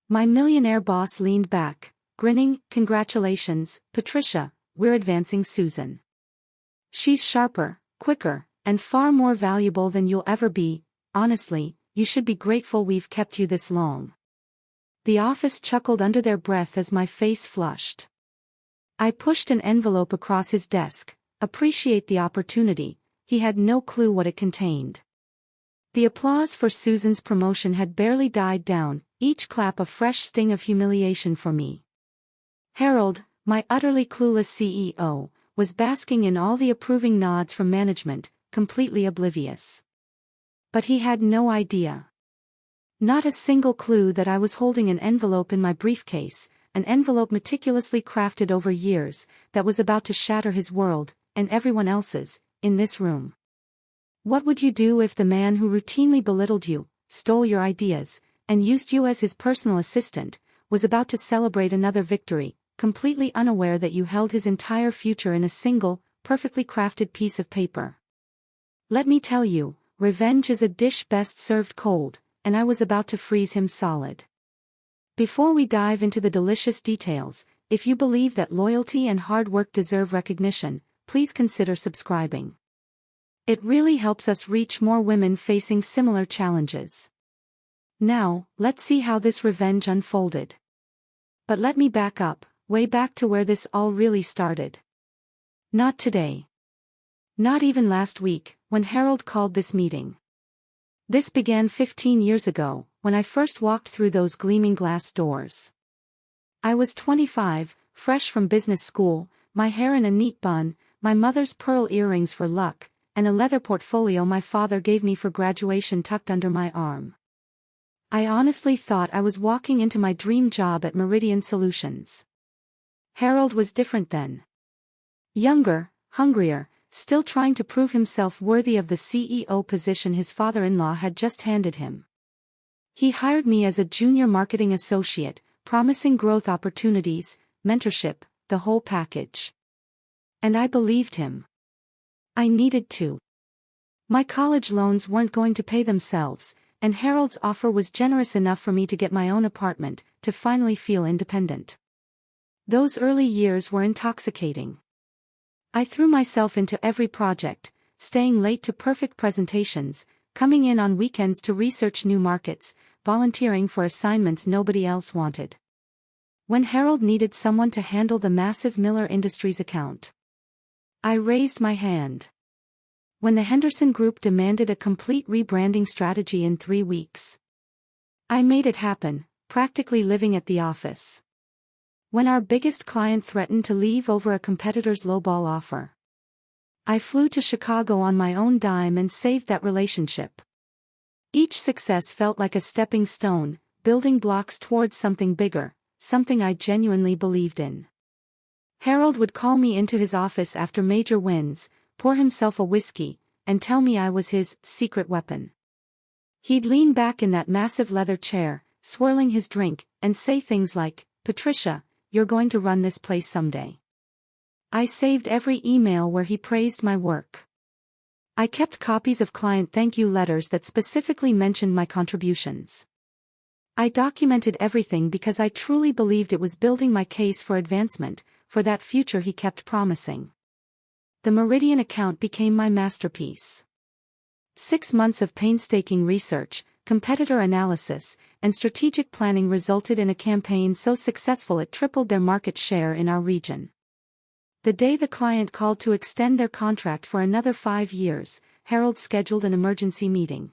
My millionaire boss leaned back, grinning. Congratulations, Patricia, we're advancing Susan. She's sharper, quicker, and far more valuable than you'll ever be. Honestly, you should be grateful we've kept you this long. The office chuckled under their breath as my face flushed. I pushed an envelope across his desk. Appreciate the opportunity. He had no clue what it contained. The applause for Susan's promotion had barely died down, each clap a fresh sting of humiliation for me. Harold, my utterly clueless CEO, was basking in all the approving nods from management, completely oblivious. But he had no idea. Not a single clue that I was holding an envelope in my briefcase, an envelope meticulously crafted over years, that was about to shatter his world, and everyone else's, in this room. What would you do if the man who routinely belittled you, stole your ideas, and used you as his personal assistant, was about to celebrate another victory, completely unaware that you held his entire future in a single, perfectly crafted piece of paper? Let me tell you, revenge is a dish best served cold, and I was about to freeze him solid. Before we dive into the delicious details, if you believe that loyalty and hard work deserve recognition, please consider subscribing. It really helps us reach more women facing similar challenges. Now, let's see how this revenge unfolded. But let me back up, way back to where this all really started. Not today. Not even last week, when Harold called this meeting. This began 15 years ago, when I first walked through those gleaming glass doors. I was 25, fresh from business school, my hair in a neat bun, my mother's pearl earrings for luck, and a leather portfolio my father gave me for graduation tucked under my arm. I honestly thought I was walking into my dream job at Meridian Solutions. Harold was different then. Younger, hungrier, still trying to prove himself worthy of the CEO position his father-in-law had just handed him. He hired me as a junior marketing associate, promising growth opportunities, mentorship, the whole package. And I believed him. I needed to. My college loans weren't going to pay themselves, and Harold's offer was generous enough for me to get my own apartment, to finally feel independent. Those early years were intoxicating. I threw myself into every project, staying late to perfect presentations, coming in on weekends to research new markets, volunteering for assignments nobody else wanted. When Harold needed someone to handle the massive Miller Industries account, I raised my hand. When the Henderson Group demanded a complete rebranding strategy in 3 weeks, I made it happen, practically living at the office. When our biggest client threatened to leave over a competitor's lowball offer, I flew to Chicago on my own dime and saved that relationship. Each success felt like a stepping stone, building blocks towards something bigger, something I genuinely believed in. Harold would call me into his office after major wins, pour himself a whiskey, and tell me I was his secret weapon. He'd lean back in that massive leather chair, swirling his drink, and say things like, "Patricia, you're going to run this place someday." I saved every email where he praised my work. I kept copies of client thank you letters that specifically mentioned my contributions. I documented everything because I truly believed it was building my case for advancement, for that future he kept promising. The Meridian account became my masterpiece. 6 months of painstaking research, competitor analysis, and strategic planning resulted in a campaign so successful it tripled their market share in our region. The day the client called to extend their contract for another 5 years, Harold scheduled an emergency meeting.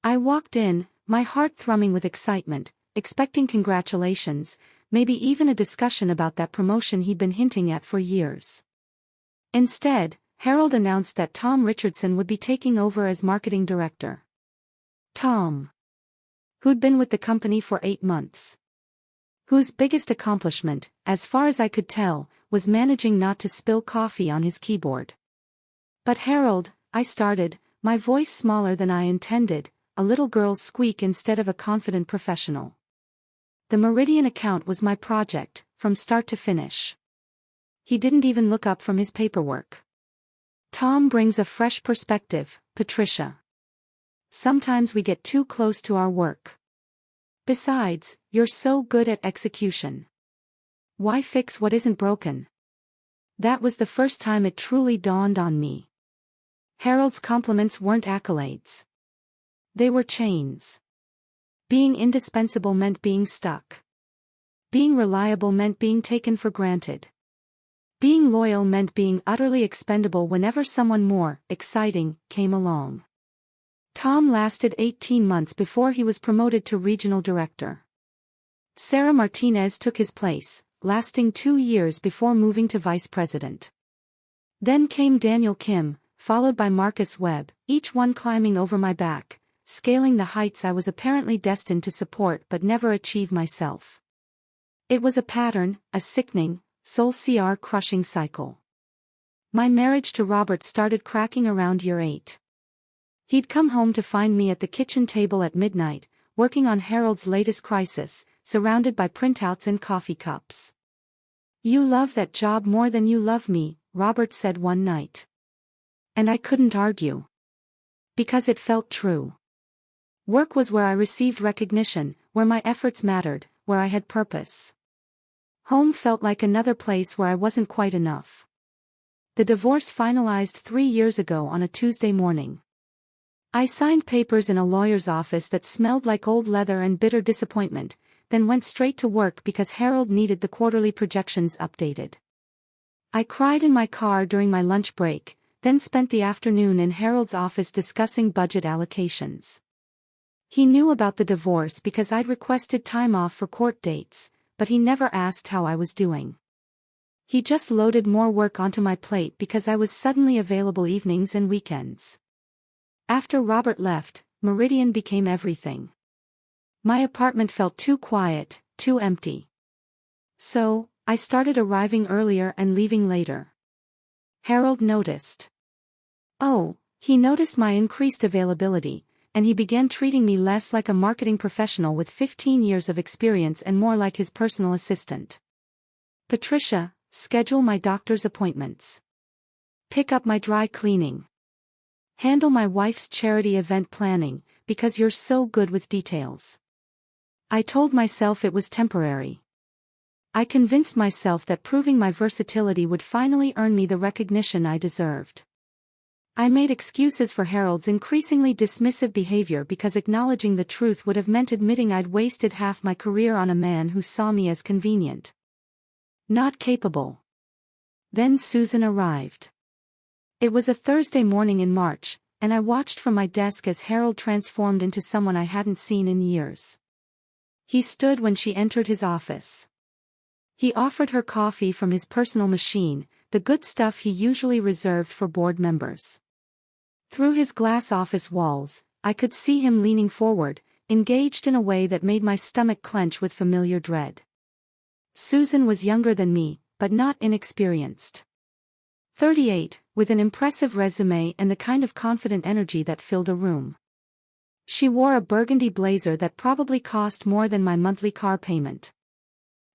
I walked in, my heart thrumming with excitement, expecting congratulations, maybe even a discussion about that promotion he'd been hinting at for years. Instead, Harold announced that Tom Richardson would be taking over as marketing director. Tom, who'd been with the company for 8 months. Whose biggest accomplishment, as far as I could tell, was managing not to spill coffee on his keyboard. "But Harold," I started, my voice smaller than I intended, a little girl's squeak instead of a confident professional. The Meridian account was my project, from start to finish. He didn't even look up from his paperwork. "Tom brings a fresh perspective, Patricia. Sometimes we get too close to our work. Besides, you're so good at execution. Why fix what isn't broken? That was the first time it truly dawned on me. Harold's compliments weren't accolades. They were chains. Being indispensable meant being stuck. Being reliable meant being taken for granted. Being loyal meant being utterly expendable whenever someone more exciting came along. Tom lasted 18 months before he was promoted to regional director. Sarah Martinez took his place, lasting 2 years before moving to vice president. Then came Daniel Kim, followed by Marcus Webb, each one climbing over my back, scaling the heights I was apparently destined to support but never achieve myself. It was a pattern, a sickening, soul-crushing cycle. My marriage to Robert started cracking around year 8. He'd come home to find me at the kitchen table at midnight, working on Harold's latest crisis, surrounded by printouts and coffee cups. "You love that job more than you love me," Robert said one night. And I couldn't argue. Because it felt true. Work was where I received recognition, where my efforts mattered, where I had purpose. Home felt like another place where I wasn't quite enough. The divorce finalized 3 years ago on a Tuesday morning. I signed papers in a lawyer's office that smelled like old leather and bitter disappointment, then went straight to work because Harold needed the quarterly projections updated. I cried in my car during my lunch break, then spent the afternoon in Harold's office discussing budget allocations. He knew about the divorce because I'd requested time off for court dates, but he never asked how I was doing. He just loaded more work onto my plate because I was suddenly available evenings and weekends. After Robert left, Meridian became everything. My apartment felt too quiet, too empty. So, I started arriving earlier and leaving later. Harold noticed. Oh, he noticed my increased availability, and he began treating me less like a marketing professional with 15 years of experience and more like his personal assistant. "Patricia, schedule my doctor's appointments. Pick up my dry cleaning. Handle my wife's charity event planning, because you're so good with details." I told myself it was temporary. I convinced myself that proving my versatility would finally earn me the recognition I deserved. I made excuses for Harold's increasingly dismissive behavior because acknowledging the truth would have meant admitting I'd wasted half my career on a man who saw me as convenient. Not capable. Then Susan arrived. It was a Thursday morning in March, and I watched from my desk as Harold transformed into someone I hadn't seen in years. He stood when she entered his office. He offered her coffee from his personal machine, the good stuff he usually reserved for board members. Through his glass office walls, I could see him leaning forward, engaged in a way that made my stomach clench with familiar dread. Susan was younger than me, but not inexperienced. 38, with an impressive resume and the kind of confident energy that filled a room. She wore a burgundy blazer that probably cost more than my monthly car payment.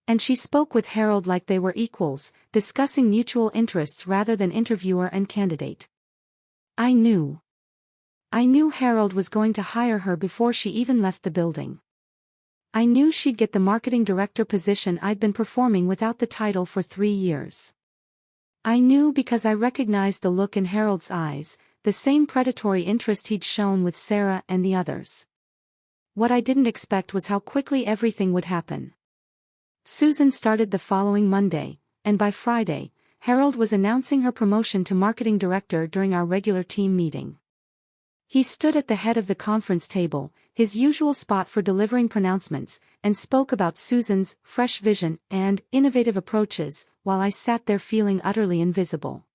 And she spoke with Harold like they were equals, discussing mutual interests rather than interviewer and candidate. I knew Harold was going to hire her before she even left the building. I knew she'd get the marketing director position I'd been performing without the title for 3 years. I knew because I recognized the look in Harold's eyes, the same predatory interest he'd shown with Sarah and the others. What I didn't expect was how quickly everything would happen. Susan started the following Monday, and by Friday, Harold was announcing her promotion to marketing director during our regular team meeting. He stood at the head of the conference table, his usual spot for delivering pronouncements, and spoke about Susan's fresh vision and innovative approaches, while I sat there feeling utterly invisible.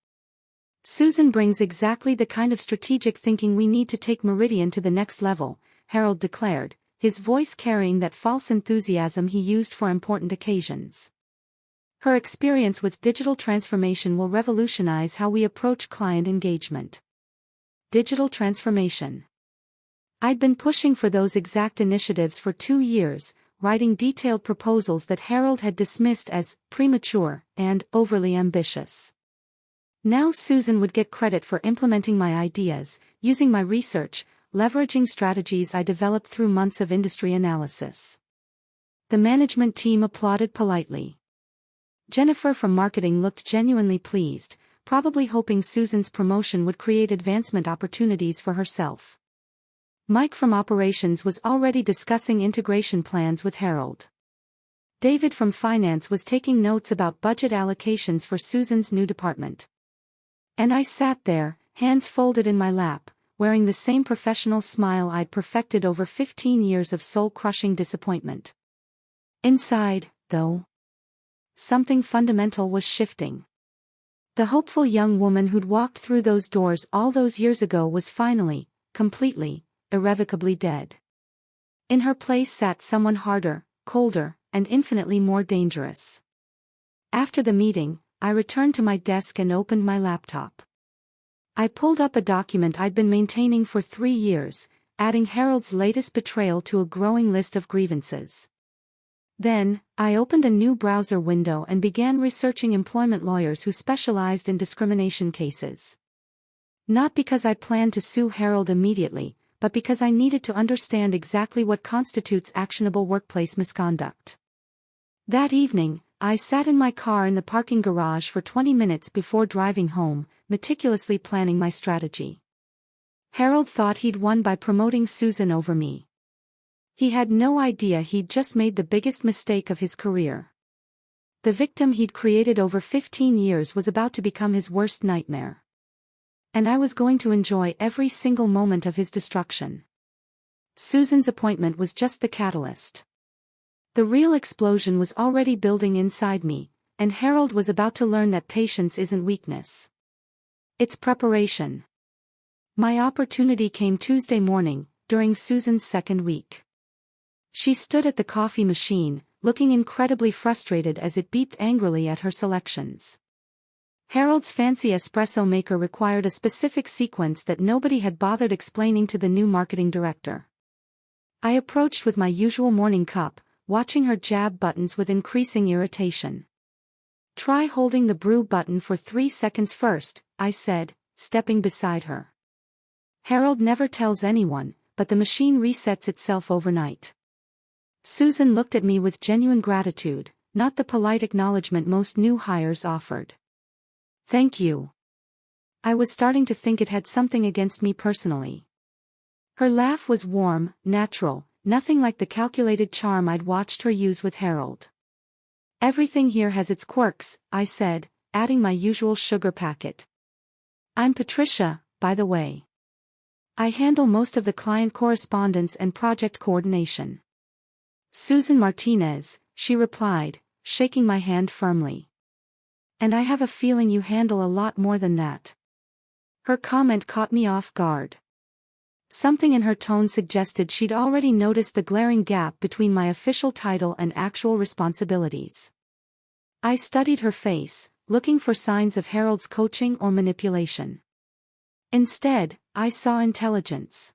"Susan brings exactly the kind of strategic thinking we need to take Meridian to the next level," Harold declared, his voice carrying that false enthusiasm he used for important occasions. "Her experience with digital transformation will revolutionize how we approach client engagement." Digital transformation. I'd been pushing for those exact initiatives for 2 years, writing detailed proposals that Harold had dismissed as premature and overly ambitious. Now Susan would get credit for implementing my ideas, using my research, leveraging strategies I developed through months of industry analysis. The management team applauded politely. Jennifer from marketing looked genuinely pleased, probably hoping Susan's promotion would create advancement opportunities for herself. Mike from operations was already discussing integration plans with Harold. David from finance was taking notes about budget allocations for Susan's new department. And I sat there, hands folded in my lap, wearing the same professional smile I'd perfected over 15 years of soul-crushing disappointment. Inside, though, something fundamental was shifting. The hopeful young woman who'd walked through those doors all those years ago was finally, completely, irrevocably dead. In her place sat someone harder, colder, and infinitely more dangerous. After the meeting, I returned to my desk and opened my laptop. I pulled up a document I'd been maintaining for 3 years, adding Harold's latest betrayal to a growing list of grievances. Then, I opened a new browser window and began researching employment lawyers who specialized in discrimination cases. Not because I planned to sue Harold immediately, but because I needed to understand exactly what constitutes actionable workplace misconduct. That evening, I sat in my car in the parking garage for 20 minutes before driving home, meticulously planning my strategy. Harold thought he'd won by promoting Susan over me. He had no idea he'd just made the biggest mistake of his career. The victim he'd created over 15 years was about to become his worst nightmare. And I was going to enjoy every single moment of his destruction. Susan's appointment was just the catalyst. The real explosion was already building inside me, and Harold was about to learn that patience isn't weakness. It's preparation. My opportunity came Tuesday morning, during Susan's second week. She stood at the coffee machine, looking incredibly frustrated as it beeped angrily at her selections. Harold's fancy espresso maker required a specific sequence that nobody had bothered explaining to the new marketing director. I approached with my usual morning cup, watching her jab buttons with increasing irritation. "Try holding the brew button for 3 seconds first," I said, stepping beside her. Harold never tells anyone, but the machine resets itself overnight. Susan looked at me with genuine gratitude, not the polite acknowledgement most new hires offered. "Thank you." I was starting to think it had something against me personally. Her laugh was warm, natural, nothing like the calculated charm I'd watched her use with Harold. "Everything here has its quirks," I said, adding my usual sugar packet. "I'm Patricia, by the way. I handle most of the client correspondence and project coordination." "Susan Martinez," she replied, shaking my hand firmly. "And I have a feeling you handle a lot more than that." Her comment caught me off guard. Something in her tone suggested she'd already noticed the glaring gap between my official title and actual responsibilities. I studied her face, looking for signs of Harold's coaching or manipulation. Instead, I saw intelligence.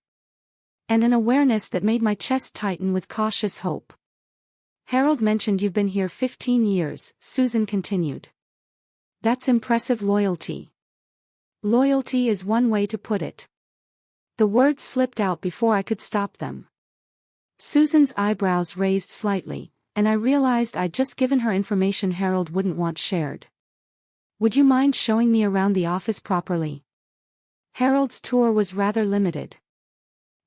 And an awareness that made my chest tighten with cautious hope. "Harold mentioned you've been here 15 years, Susan continued. "That's impressive loyalty." "Loyalty is one way to put it." The words slipped out before I could stop them. Susan's eyebrows raised slightly, and I realized I'd just given her information Harold wouldn't want shared. "Would you mind showing me around the office properly?" Harold's tour was rather limited.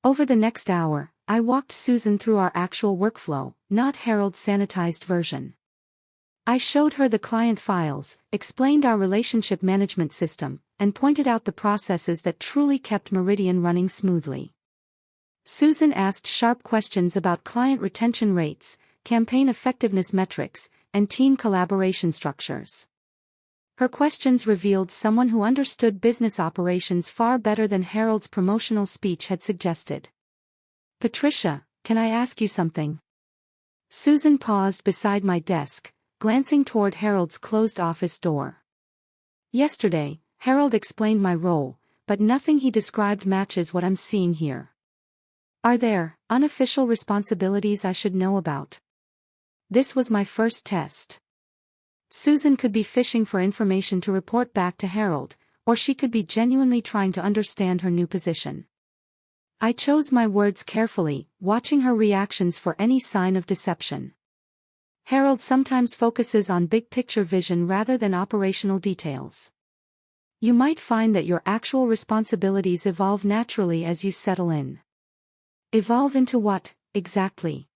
Over the next hour, I walked Susan through our actual workflow, not Harold's sanitized version. I showed her the client files, explained our relationship management system, and pointed out the processes that truly kept Meridian running smoothly. Susan asked sharp questions about client retention rates, campaign effectiveness metrics, and team collaboration structures. Her questions revealed someone who understood business operations far better than Harold's promotional speech had suggested. "Patricia, can I ask you something?" Susan paused beside my desk, glancing toward Harold's closed office door. "Yesterday, Harold explained my role, but nothing he described matches what I'm seeing here. Are there unofficial responsibilities I should know about?" This was my first test. Susan could be fishing for information to report back to Harold, or she could be genuinely trying to understand her new position. I chose my words carefully, watching her reactions for any sign of deception. Harold sometimes focuses on big picture vision rather than operational details. You might find that your actual responsibilities evolve naturally as you settle in. Evolve into what, exactly?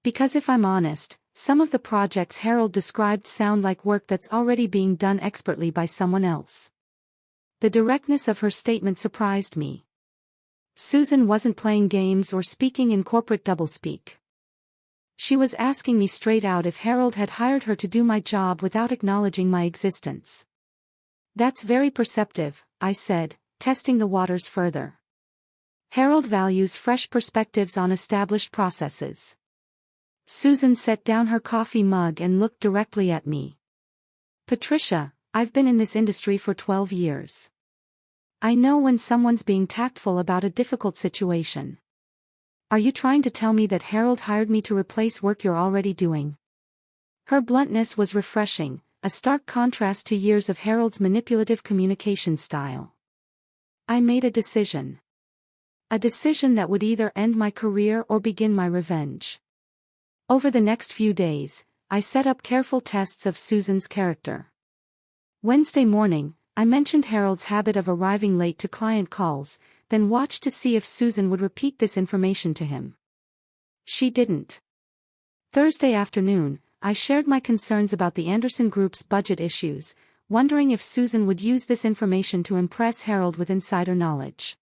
Because if I'm honest, some of the projects Harold described sound like work that's already being done expertly by someone else. The directness of her statement surprised me. Susan wasn't playing games or speaking in corporate doublespeak. She was asking me straight out if Harold had hired her to do my job without acknowledging my existence. That's very perceptive, I said, testing the waters further. Harold values fresh perspectives on established processes. Susan set down her coffee mug and looked directly at me. Patricia, I've been in this industry for 12 years. I know when someone's being tactful about a difficult situation. Are you trying to tell me that Harold hired me to replace work you're already doing? Her bluntness was refreshing, a stark contrast to years of Harold's manipulative communication style. I made a decision. A decision that would either end my career or begin my revenge. Over the next few days, I set up careful tests of Susan's character. Wednesday morning, I mentioned Harold's habit of arriving late to client calls, then watched to see if Susan would repeat this information to him. She didn't. Thursday afternoon, I shared my concerns about the Anderson Group's budget issues, wondering if Susan would use this information to impress Harold with insider knowledge.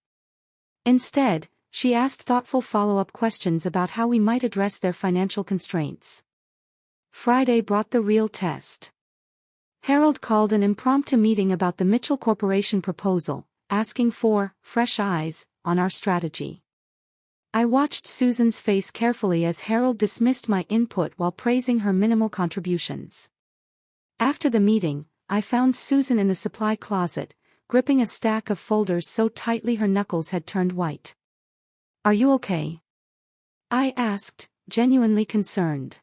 Instead, she asked thoughtful follow-up questions about how we might address their financial constraints. Friday brought the real test. Harold called an impromptu meeting about the Mitchell Corporation proposal, asking for fresh eyes on our strategy. I watched Susan's face carefully as Harold dismissed my input while praising her minimal contributions. After the meeting, I found Susan in the supply closet, gripping a stack of folders so tightly her knuckles had turned white. "Are you okay?" I asked, genuinely concerned.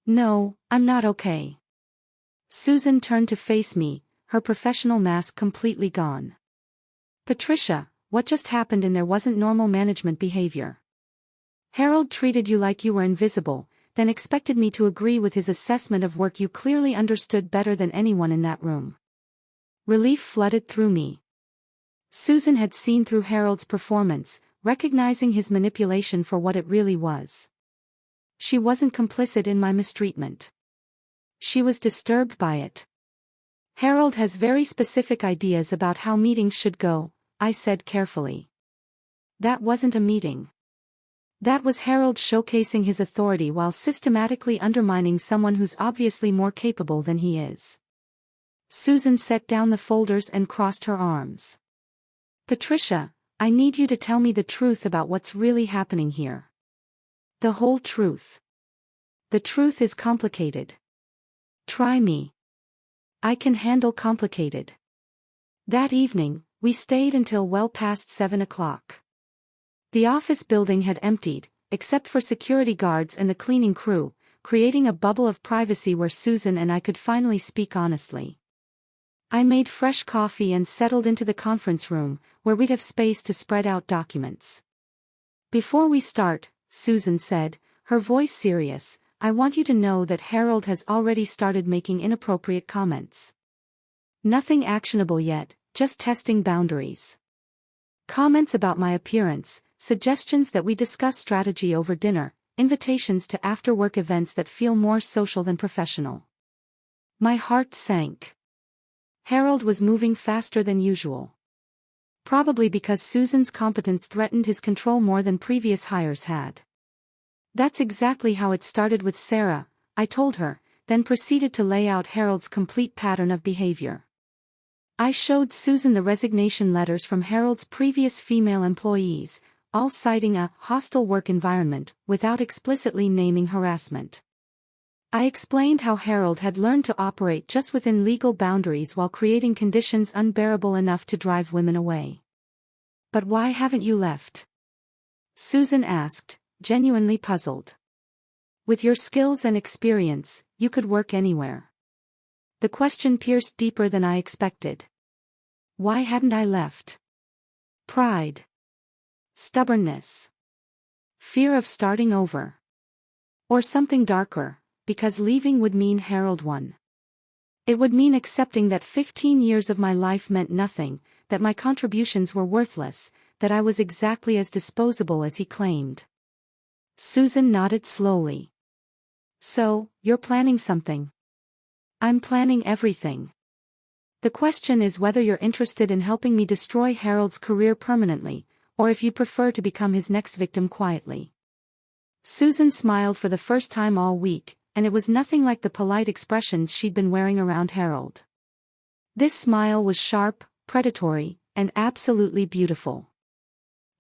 "No, I'm not okay." Susan turned to face me, her professional mask completely gone. "Patricia, what just happened? And there wasn't normal management behavior. Harold treated you like you were invisible, then expected me to agree with his assessment of work you clearly understood better than anyone in that room." Relief flooded through me. Susan had seen through Harold's performance, recognizing his manipulation for what it really was. She wasn't complicit in my mistreatment. She was disturbed by it. "Harold has very specific ideas about how meetings should go," I said carefully. "That wasn't a meeting. That was Harold showcasing his authority while systematically undermining someone who's obviously more capable than he is." Susan set down the folders and crossed her arms. "Patricia, I need you to tell me the truth about what's really happening here. The whole truth. The truth is complicated. Try me. I can handle complicated." That evening, we stayed until well past 7 o'clock. The office building had emptied, except for security guards and the cleaning crew, creating a bubble of privacy where Susan and I could finally speak honestly. I made fresh coffee and settled into the conference room, where we'd have space to spread out documents. "Before we start," Susan said, her voice serious, "I want you to know that Harold has already started making inappropriate comments. Nothing actionable yet, just testing boundaries. Comments about my appearance, suggestions that we discuss strategy over dinner, invitations to after-work events that feel more social than professional." My heart sank. Harold was moving faster than usual. Probably because Susan's competence threatened his control more than previous hires had. "That's exactly how it started with Sarah," I told her, then proceeded to lay out Harold's complete pattern of behavior. I showed Susan the resignation letters from Harold's previous female employees, all citing a hostile work environment, without explicitly naming harassment. I explained how Harold had learned to operate just within legal boundaries while creating conditions unbearable enough to drive women away. "But why haven't you left?" Susan asked, genuinely puzzled. "With your skills and experience, you could work anywhere." The question pierced deeper than I expected. Why hadn't I left? Pride. Stubbornness. Fear of starting over. Or something darker, because leaving would mean Harold won. It would mean accepting that 15 years of my life meant nothing, that my contributions were worthless, that I was exactly as disposable as he claimed. Susan nodded slowly. So, you're planning something? I'm planning everything. The question is whether you're interested in helping me destroy Harold's career permanently, or if you prefer to become his next victim quietly. Susan smiled for the first time all week, and it was nothing like the polite expressions she'd been wearing around Harold. This smile was sharp, predatory, and absolutely beautiful.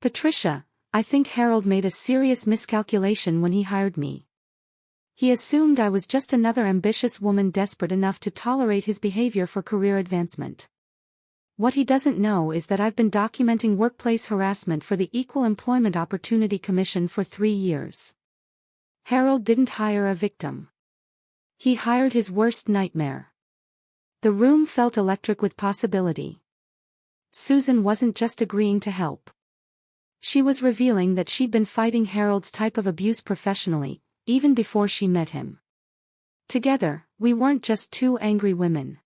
Patricia, I think Harold made a serious miscalculation when he hired me. He assumed I was just another ambitious woman desperate enough to tolerate his behavior for career advancement. What he doesn't know is that I've been documenting workplace harassment for the Equal Employment Opportunity Commission for 3 years. Harold didn't hire a victim. He hired his worst nightmare. The room felt electric with possibility. Susan wasn't just agreeing to help. She was revealing that she'd been fighting Harold's type of abuse professionally, even before she met him. Together, we weren't just two angry women.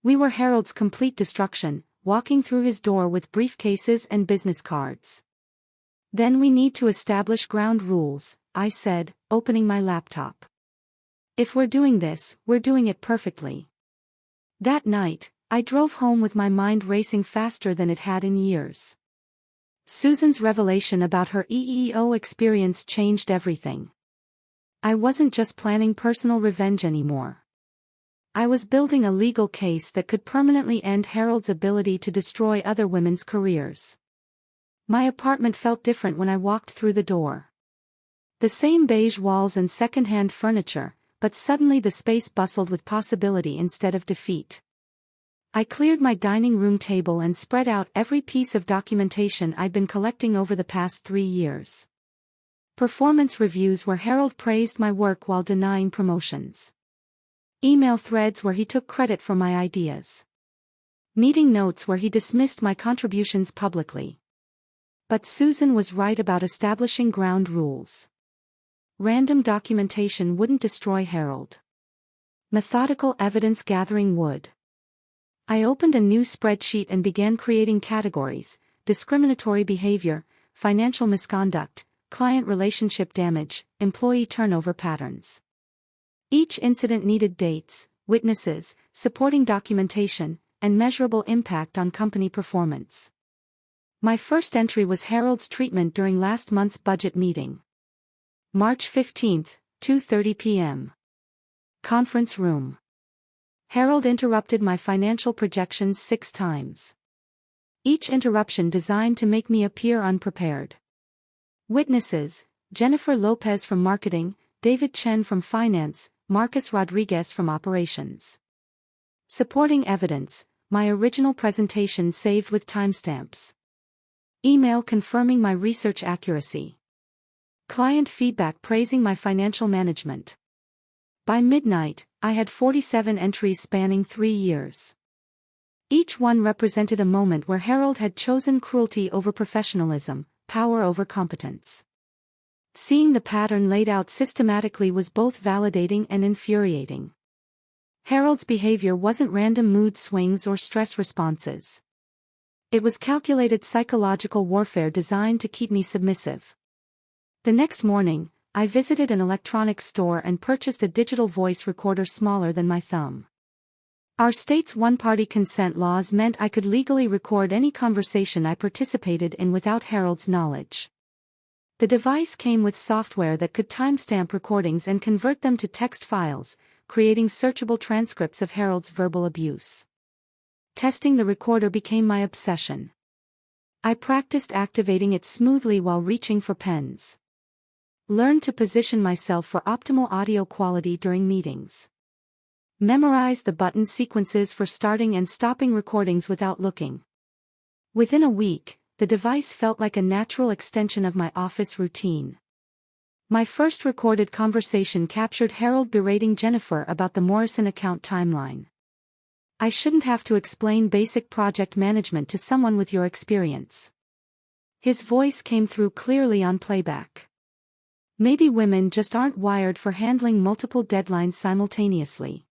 We were Harold's complete destruction, walking through his door with briefcases and business cards. Then we need to establish ground rules, I said, opening my laptop. If we're doing this, we're doing it perfectly. That night, I drove home with my mind racing faster than it had in years. Susan's revelation about her EEO experience changed everything. I wasn't just planning personal revenge anymore. I was building a legal case that could permanently end Harold's ability to destroy other women's careers. My apartment felt different when I walked through the door. The same beige walls and second-hand furniture, but suddenly the space bustled with possibility instead of defeat. I cleared my dining room table and spread out every piece of documentation I'd been collecting over the past 3 years. Performance reviews where Harold praised my work while denying promotions. Email threads where he took credit for my ideas. Meeting notes where he dismissed my contributions publicly. But Susan was right about establishing ground rules. Random documentation wouldn't destroy Harold. Methodical evidence gathering would. I opened a new spreadsheet and began creating categories: discriminatory behavior, financial misconduct, client relationship damage, employee turnover patterns. Each incident needed dates, witnesses, supporting documentation, and measurable impact on company performance. My first entry was Harold's treatment during last month's budget meeting. March 15, 2:30 p.m. Conference room. Harold interrupted my financial projections 6 times. Each interruption designed to make me appear unprepared. Witnesses: Jennifer Lopez from marketing, David Chen from finance, Marcus Rodriguez from operations. Supporting evidence: my original presentation saved with timestamps. Email confirming my research accuracy. Client feedback praising my financial management. By midnight, I had 47 entries spanning 3 years. Each one represented a moment where Harold had chosen cruelty over professionalism, power over competence. Seeing the pattern laid out systematically was both validating and infuriating. Harold's behavior wasn't random mood swings or stress responses. It was calculated psychological warfare designed to keep me submissive. The next morning, I visited an electronics store and purchased a digital voice recorder smaller than my thumb. Our state's one-party consent laws meant I could legally record any conversation I participated in without Harold's knowledge. The device came with software that could timestamp recordings and convert them to text files, creating searchable transcripts of Harold's verbal abuse. Testing the recorder became my obsession. I practiced activating it smoothly while reaching for pens. Learned to position myself for optimal audio quality during meetings. Memorized the button sequences for starting and stopping recordings without looking. Within a week, the device felt like a natural extension of my office routine. My first recorded conversation captured Harold berating Jennifer about the Morrison account timeline. I shouldn't have to explain basic project management to someone with your experience. His voice came through clearly on playback. Maybe women just aren't wired for handling multiple deadlines simultaneously.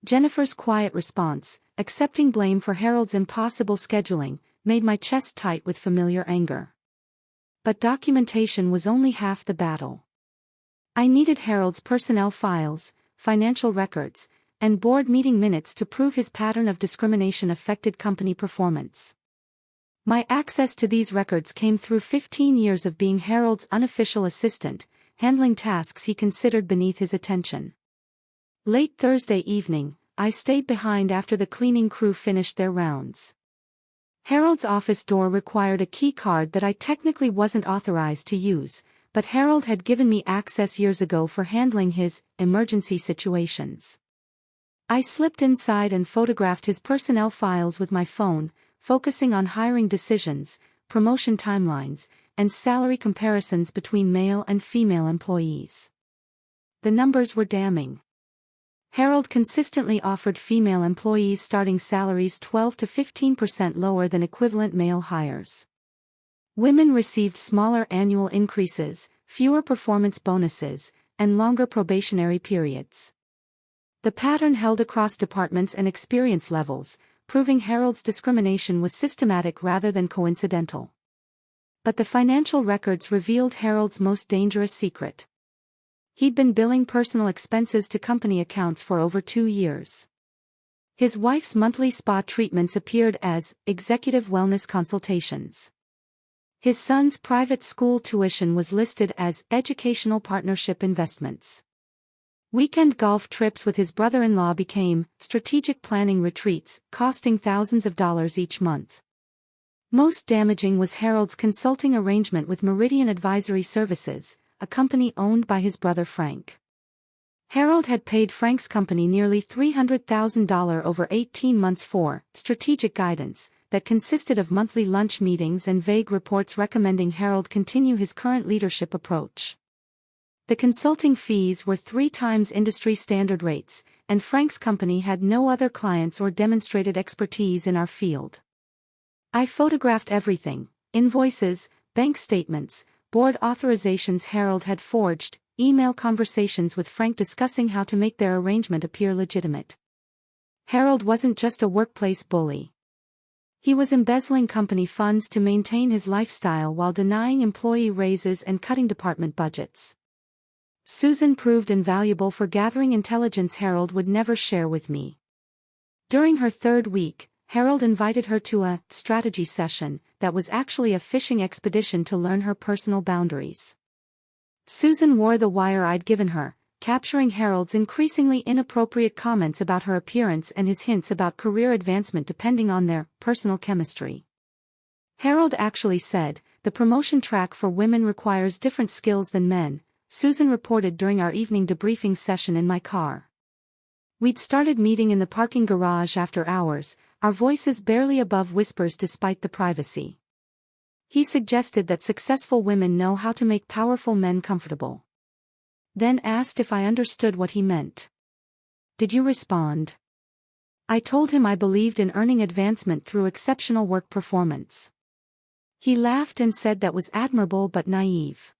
Jennifer's quiet response, accepting blame for Harold's impossible scheduling, made my chest tight with familiar anger. But documentation was only half the battle. I needed Harold's personnel files, financial records, and board meeting minutes to prove his pattern of discrimination affected company performance. My access to these records came through 15 years of being Harold's unofficial assistant, handling tasks he considered beneath his attention. Late Thursday evening, I stayed behind after the cleaning crew finished their rounds. Harold's office door required a key card that I technically wasn't authorized to use, but Harold had given me access years ago for handling his emergency situations. I slipped inside and photographed his personnel files with my phone, focusing on hiring decisions, promotion timelines, and salary comparisons between male and female employees. The numbers were damning. Harold consistently offered female employees starting salaries 12 to 15% lower than equivalent male hires. Women received smaller annual increases, fewer performance bonuses, and longer probationary periods. The pattern held across departments and experience levels, proving Harold's discrimination was systematic rather than coincidental. But the financial records revealed Harold's most dangerous secret. He'd been billing personal expenses to company accounts for over 2 years. His wife's monthly spa treatments appeared as executive wellness consultations. His son's private school tuition was listed as educational partnership investments. Weekend golf trips with his brother-in-law became strategic planning retreats, costing thousands of dollars each month. Most damaging was Harold's consulting arrangement with Meridian Advisory Services, a company owned by his brother Frank. Harold had paid Frank's company nearly $300,000 over 18 months for strategic guidance that consisted of monthly lunch meetings and vague reports recommending Harold continue his current leadership approach. The consulting fees were 3 times industry standard rates, and Frank's company had no other clients or demonstrated expertise in our field. I photographed everything: invoices, bank statements, board authorizations Harold had forged, email conversations with Frank discussing how to make their arrangement appear legitimate. Harold wasn't just a workplace bully. He was embezzling company funds to maintain his lifestyle while denying employee raises and cutting department budgets. Susan proved invaluable for gathering intelligence Harold would never share with me. During her 3rd week, Harold invited her to a strategy session that was actually a fishing expedition to learn her personal boundaries. Susan wore the wire I'd given her, capturing Harold's increasingly inappropriate comments about her appearance and his hints about career advancement depending on their personal chemistry. Harold actually said, "The promotion track for women requires different skills than men," Susan reported during our evening debriefing session in my car. We'd started meeting in the parking garage after hours, our voices barely above whispers despite the privacy. He suggested that successful women know how to make powerful men comfortable. Then asked if I understood what he meant. "Did you respond?" I told him I believed in earning advancement through exceptional work performance. He laughed and said that was admirable but naive.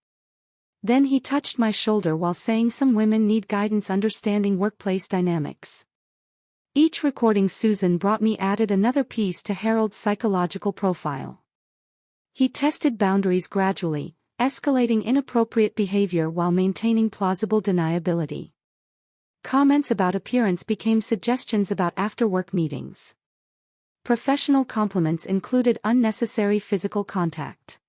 Then he touched my shoulder while saying some women need guidance understanding workplace dynamics. Each recording Susan brought me added another piece to Harold's psychological profile. He tested boundaries gradually, escalating inappropriate behavior while maintaining plausible deniability. Comments about appearance became suggestions about after-work meetings. Professional compliments included unnecessary physical contact.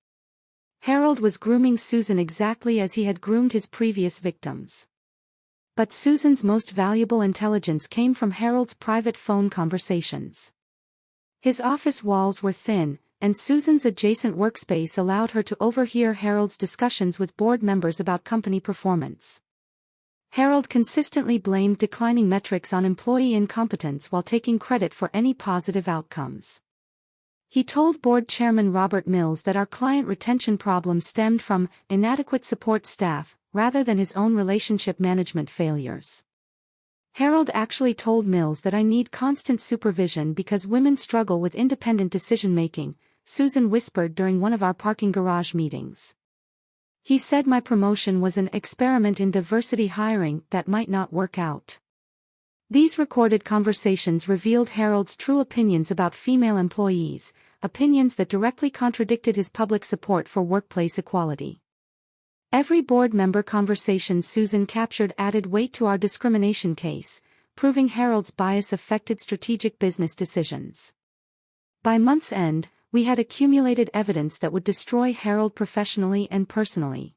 Harold was grooming Susan exactly as he had groomed his previous victims. But Susan's most valuable intelligence came from Harold's private phone conversations. His office walls were thin, and Susan's adjacent workspace allowed her to overhear Harold's discussions with board members about company performance. Harold consistently blamed declining metrics on employee incompetence while taking credit for any positive outcomes. He told board chairman Robert Mills that our client retention problem stemmed from inadequate support staff, rather than his own relationship management failures. Harold actually told Mills that I need constant supervision because women struggle with independent decision-making, Susan whispered during one of our parking garage meetings. He said my promotion was an experiment in diversity hiring that might not work out. These recorded conversations revealed Harold's true opinions about female employees, opinions that directly contradicted his public support for workplace equality. Every board member conversation Susan captured added weight to our discrimination case, proving Harold's bias affected strategic business decisions. By month's end, we had accumulated evidence that would destroy Harold professionally and personally.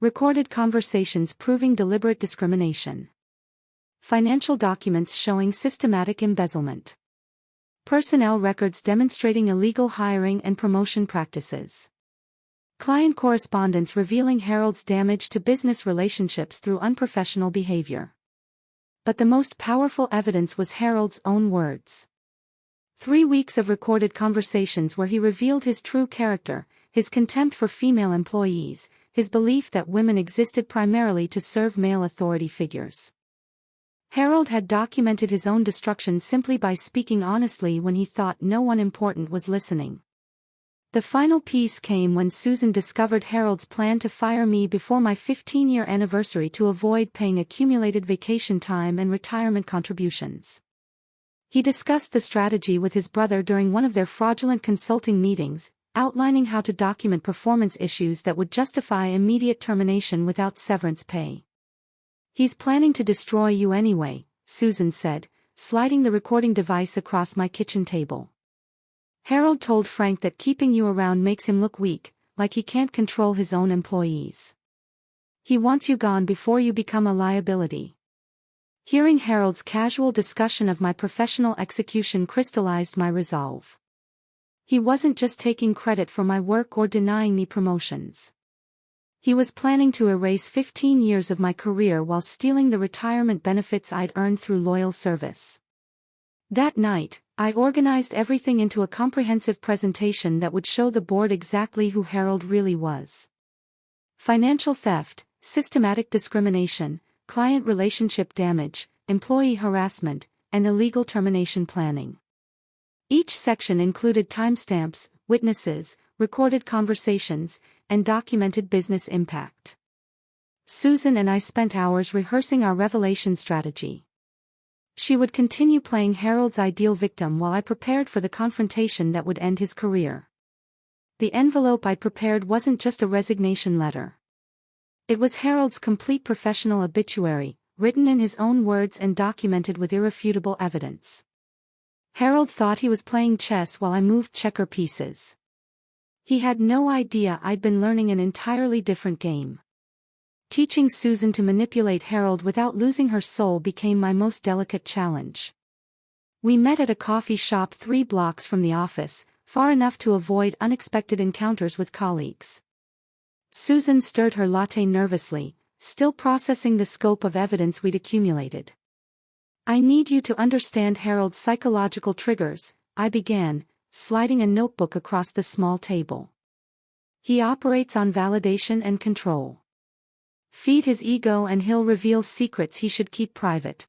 Recorded conversations proving deliberate discrimination. Financial documents showing systematic embezzlement. Personnel records demonstrating illegal hiring and promotion practices. Client correspondence revealing Harold's damage to business relationships through unprofessional behavior. But the most powerful evidence was Harold's own words. 3 weeks of recorded conversations where he revealed his true character, his contempt for female employees, his belief that women existed primarily to serve male authority figures. Harold had documented his own destruction simply by speaking honestly when he thought no one important was listening. The final piece came when Susan discovered Harold's plan to fire me before my 15-year anniversary to avoid paying accumulated vacation time and retirement contributions. He discussed the strategy with his brother during one of their fraudulent consulting meetings, outlining how to document performance issues that would justify immediate termination without severance pay. "He's planning to destroy you anyway," Susan said, sliding the recording device across my kitchen table. "Harold told Frank that keeping you around makes him look weak, like he can't control his own employees. He wants you gone before you become a liability." Hearing Harold's casual discussion of my professional execution crystallized my resolve. He wasn't just taking credit for my work or denying me promotions. He was planning to erase 15 years of my career while stealing the retirement benefits I'd earned through loyal service. That night, I organized everything into a comprehensive presentation that would show the board exactly who Harold really was. Financial theft, systematic discrimination, client relationship damage, employee harassment, and illegal termination planning. Each section included timestamps, witnesses, recorded conversations, and documented business impact. Susan and I spent hours rehearsing our revelation strategy. She would continue playing Harold's ideal victim while I prepared for the confrontation that would end his career. The envelope I'd prepared wasn't just a resignation letter. It was Harold's complete professional obituary, written in his own words and documented with irrefutable evidence. Harold thought he was playing chess while I moved checker pieces. He had no idea I'd been learning an entirely different game. Teaching Susan to manipulate Harold without losing her soul became my most delicate challenge. We met at a coffee shop 3 blocks from the office, far enough to avoid unexpected encounters with colleagues. Susan stirred her latte nervously, still processing the scope of evidence we'd accumulated. "I need you to understand Harold's psychological triggers," I began, sliding a notebook across the small table. "He operates on validation and control. Feed his ego and he'll reveal secrets he should keep private.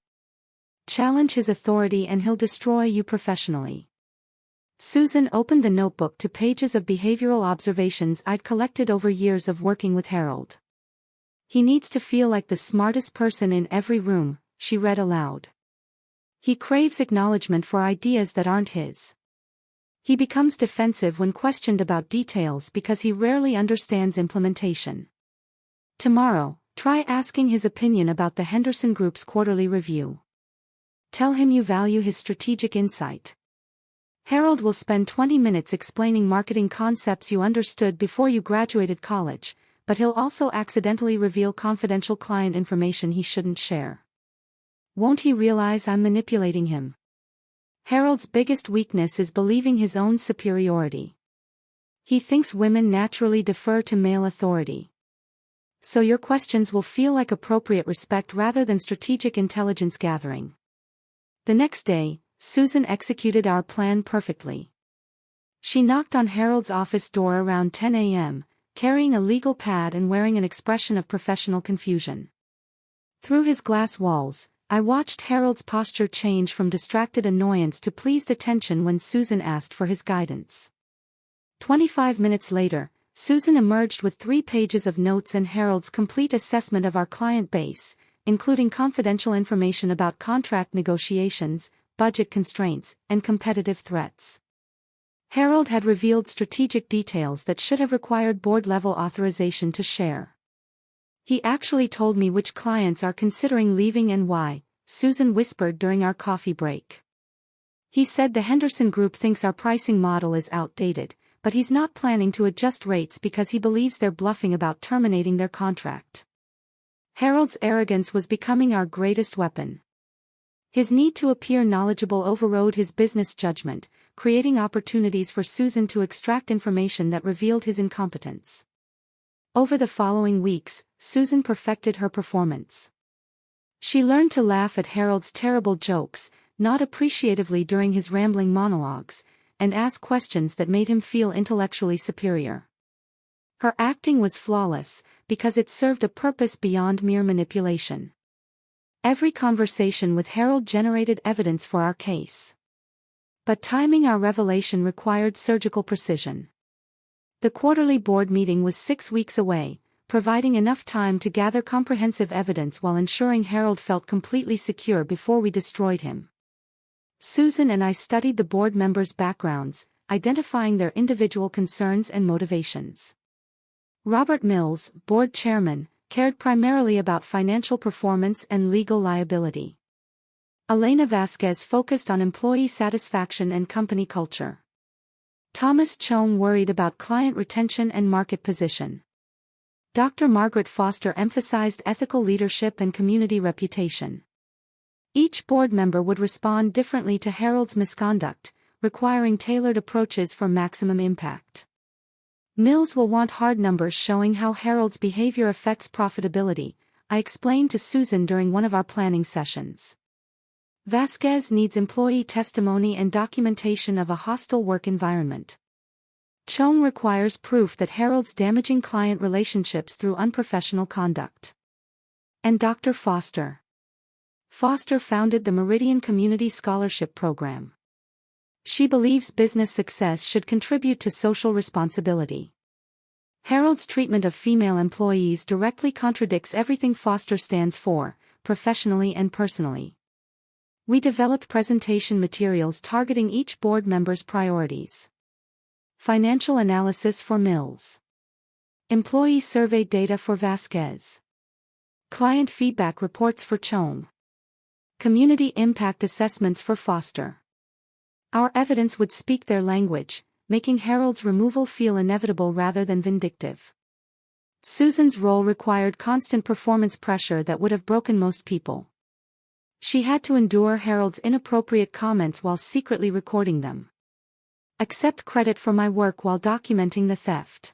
Challenge his authority and he'll destroy you professionally." Susan opened the notebook to pages of behavioral observations I'd collected over years of working with Harold. "He needs to feel like the smartest person in every room," she read aloud. "He craves acknowledgement for ideas that aren't his. He becomes defensive when questioned about details because he rarely understands implementation. Tomorrow, try asking his opinion about the Henderson Group's quarterly review. Tell him you value his strategic insight. Harold will spend 20 minutes explaining marketing concepts you understood before you graduated college, but he'll also accidentally reveal confidential client information he shouldn't share. Won't he realize I'm manipulating him? Harold's biggest weakness is believing his own superiority. He thinks women naturally defer to male authority. So your questions will feel like appropriate respect rather than strategic intelligence gathering." The next day, Susan executed our plan perfectly. She knocked on Harold's office door around 10 a.m., carrying a legal pad and wearing an expression of professional confusion. Through his glass walls, I watched Harold's posture change from distracted annoyance to pleased attention when Susan asked for his guidance. 25 minutes later, Susan emerged with 3 pages of notes and Harold's complete assessment of our client base, including confidential information about contract negotiations, budget constraints, and competitive threats. Harold had revealed strategic details that should have required board-level authorization to share. He actually told me which clients are considering leaving and why, Susan whispered during our coffee break. He said the Henderson Group thinks our pricing model is outdated, but he's not planning to adjust rates because he believes they're bluffing about terminating their contract. Harold's arrogance was becoming our greatest weapon. His need to appear knowledgeable overrode his business judgment, creating opportunities for Susan to extract information that revealed his incompetence. Over the following weeks, Susan perfected her performance. She learned to laugh at Harold's terrible jokes, nod appreciatively during his rambling monologues, and ask questions that made him feel intellectually superior. Her acting was flawless, because it served a purpose beyond mere manipulation. Every conversation with Harold generated evidence for our case. But timing our revelation required surgical precision. The quarterly board meeting was 6 weeks away, providing enough time to gather comprehensive evidence while ensuring Harold felt completely secure before we destroyed him. Susan and I studied the board members' backgrounds, identifying their individual concerns and motivations. Robert Mills, board chairman, cared primarily about financial performance and legal liability. Elena Vasquez focused on employee satisfaction and company culture. Thomas Choung worried about client retention and market position. Dr. Margaret Foster emphasized ethical leadership and community reputation. Each board member would respond differently to Harold's misconduct, requiring tailored approaches for maximum impact. Mills will want hard numbers showing how Harold's behavior affects profitability, I explained to Susan during one of our planning sessions. Vasquez needs employee testimony and documentation of a hostile work environment. Choung requires proof that Harold's damaging client relationships through unprofessional conduct. And Dr. Foster. Foster founded the Meridian Community Scholarship Program. She believes business success should contribute to social responsibility. Harold's treatment of female employees directly contradicts everything Foster stands for, professionally and personally. We developed presentation materials targeting each board member's priorities. Financial analysis for Mills. Employee survey data for Vasquez. Client feedback reports for Choung. Community impact assessments for Foster. Our evidence would speak their language, making Harold's removal feel inevitable rather than vindictive. Susan's role required constant performance pressure that would have broken most people. She had to endure Harold's inappropriate comments while secretly recording them. Accept credit for my work while documenting the theft.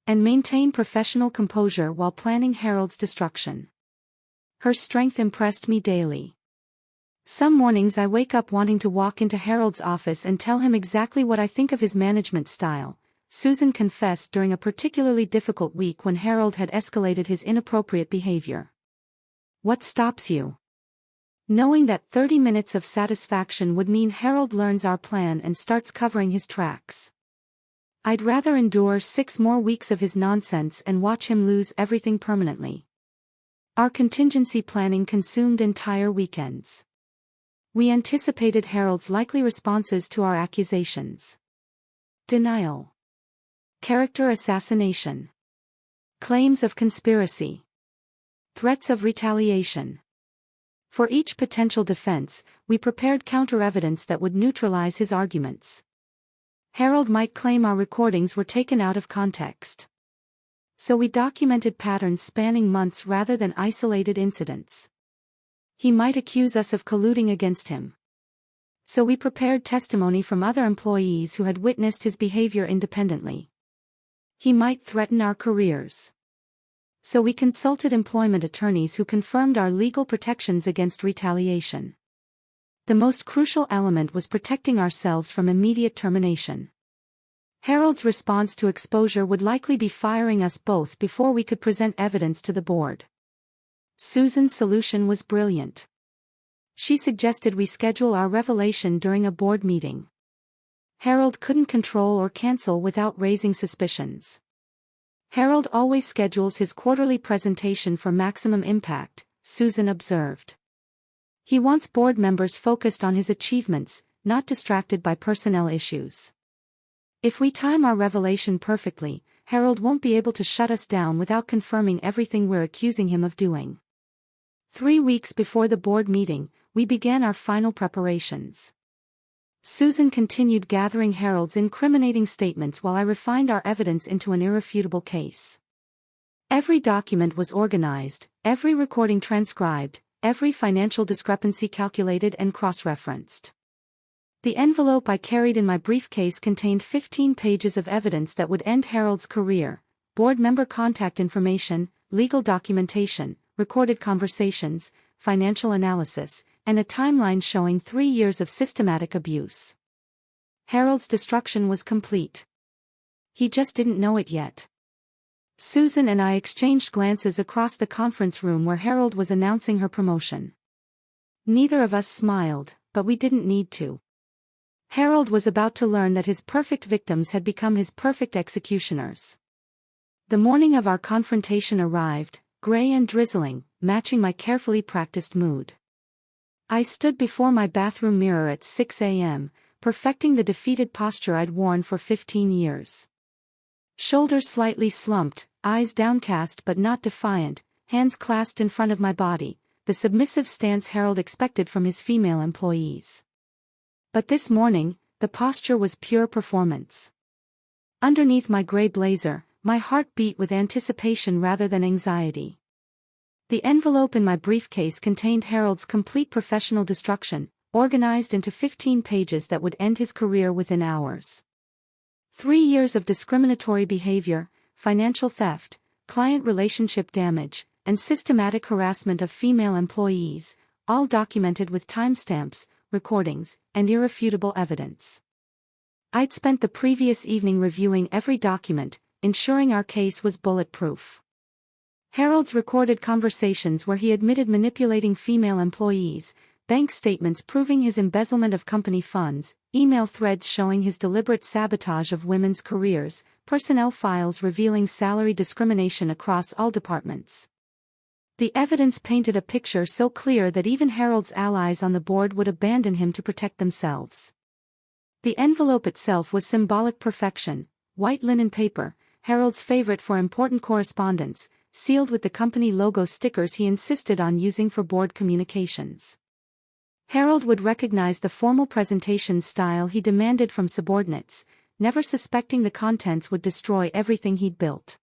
And maintain professional composure while planning Harold's destruction. Her strength impressed me daily. Some mornings I wake up wanting to walk into Harold's office and tell him exactly what I think of his management style, Susan confessed during a particularly difficult week when Harold had escalated his inappropriate behavior. What stops you? Knowing that 30 minutes of satisfaction would mean Harold learns our plan and starts covering his tracks. I'd rather endure 6 more weeks of his nonsense and watch him lose everything permanently. Our contingency planning consumed entire weekends. We anticipated Harold's likely responses to our accusations. Denial. Character assassination. Claims of conspiracy. Threats of retaliation. For each potential defense, we prepared counter-evidence that would neutralize his arguments. Harold might claim our recordings were taken out of context. So we documented patterns spanning months rather than isolated incidents. He might accuse us of colluding against him. So we prepared testimony from other employees who had witnessed his behavior independently. He might threaten our careers. So we consulted employment attorneys who confirmed our legal protections against retaliation. The most crucial element was protecting ourselves from immediate termination. Harold's response to exposure would likely be firing us both before we could present evidence to the board. Susan's solution was brilliant. She suggested we schedule our revelation during a board meeting. Harold couldn't control or cancel without raising suspicions. Harold always schedules his quarterly presentation for maximum impact, Susan observed. He wants board members focused on his achievements, not distracted by personnel issues. If we time our revelation perfectly, Harold won't be able to shut us down without confirming everything we're accusing him of doing. 3 weeks before the board meeting, we began our final preparations. Susan continued gathering Harold's incriminating statements while I refined our evidence into an irrefutable case. Every document was organized, every recording transcribed, every financial discrepancy calculated and cross-referenced. The envelope I carried in my briefcase contained 15 pages of evidence that would end Harold's career: board member contact information, legal documentation, recorded conversations, financial analysis, and a timeline showing 3 years of systematic abuse. Harold's destruction was complete. He just didn't know it yet. Susan and I exchanged glances across the conference room where Harold was announcing her promotion. Neither of us smiled, but we didn't need to. Harold was about to learn that his perfect victims had become his perfect executioners. The morning of our confrontation arrived, gray and drizzling, matching my carefully practiced mood. I stood before my bathroom mirror at 6 a.m., perfecting the defeated posture I'd worn for 15 years. Shoulders slightly slumped, eyes downcast but not defiant, hands clasped in front of my body, the submissive stance Harold expected from his female employees. But this morning, the posture was pure performance. Underneath my gray blazer, my heart beat with anticipation rather than anxiety. The envelope in my briefcase contained Harold's complete professional destruction, organized into 15 pages that would end his career within hours. 3 years of discriminatory behavior, financial theft, client relationship damage, and systematic harassment of female employees, all documented with timestamps, recordings, and irrefutable evidence. I'd spent the previous evening reviewing every document, ensuring our case was bulletproof. Harold's recorded conversations where he admitted manipulating female employees, bank statements proving his embezzlement of company funds, email threads showing his deliberate sabotage of women's careers, personnel files revealing salary discrimination across all departments. The evidence painted a picture so clear that even Harold's allies on the board would abandon him to protect themselves. The envelope itself was symbolic perfection: white linen paper, Harold's favorite for important correspondence, sealed with the company logo stickers he insisted on using for board communications. Harold would recognize the formal presentation style he demanded from subordinates, never suspecting the contents would destroy everything he'd built.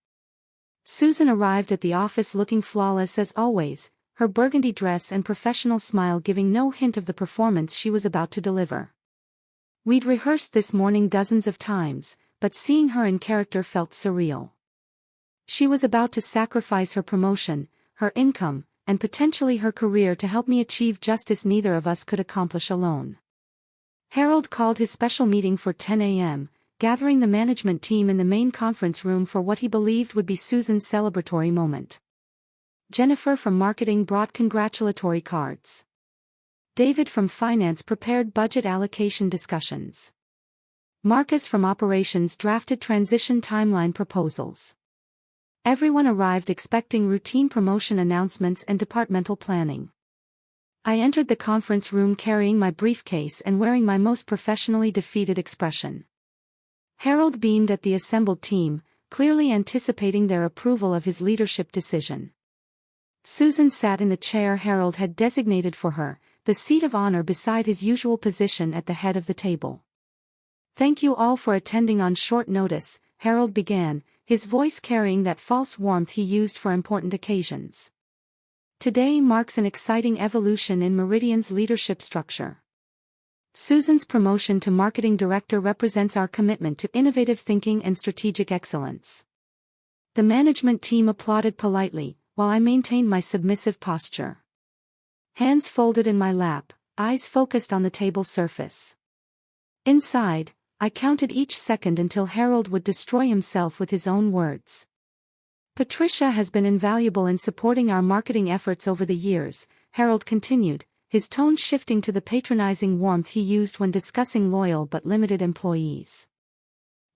Susan arrived at the office looking flawless as always, her burgundy dress and professional smile giving no hint of the performance she was about to deliver. We'd rehearsed this morning dozens of times, but seeing her in character felt surreal. She was about to sacrifice her promotion, her income, and potentially her career to help me achieve justice neither of us could accomplish alone. Harold called his special meeting for 10 a.m., gathering the management team in the main conference room for what he believed would be Susan's celebratory moment. Jennifer from marketing brought congratulatory cards. David from finance prepared budget allocation discussions. Marcus from operations drafted transition timeline proposals. Everyone arrived expecting routine promotion announcements and departmental planning. I entered the conference room carrying my briefcase and wearing my most professionally defeated expression. Harold beamed at the assembled team, clearly anticipating their approval of his leadership decision. Susan sat in the chair Harold had designated for her, the seat of honor beside his usual position at the head of the table. "Thank you all for attending on short notice," Harold began, his voice carrying that false warmth he used for important occasions. "Today marks an exciting evolution in Meridian's leadership structure. Susan's promotion to marketing director represents our commitment to innovative thinking and strategic excellence." The management team applauded politely, while I maintained my submissive posture. Hands folded in my lap, eyes focused on the table surface. Inside, I counted each second until Harold would destroy himself with his own words. "Patricia has been invaluable in supporting our marketing efforts over the years," Harold continued, his tone shifting to the patronizing warmth he used when discussing loyal but limited employees.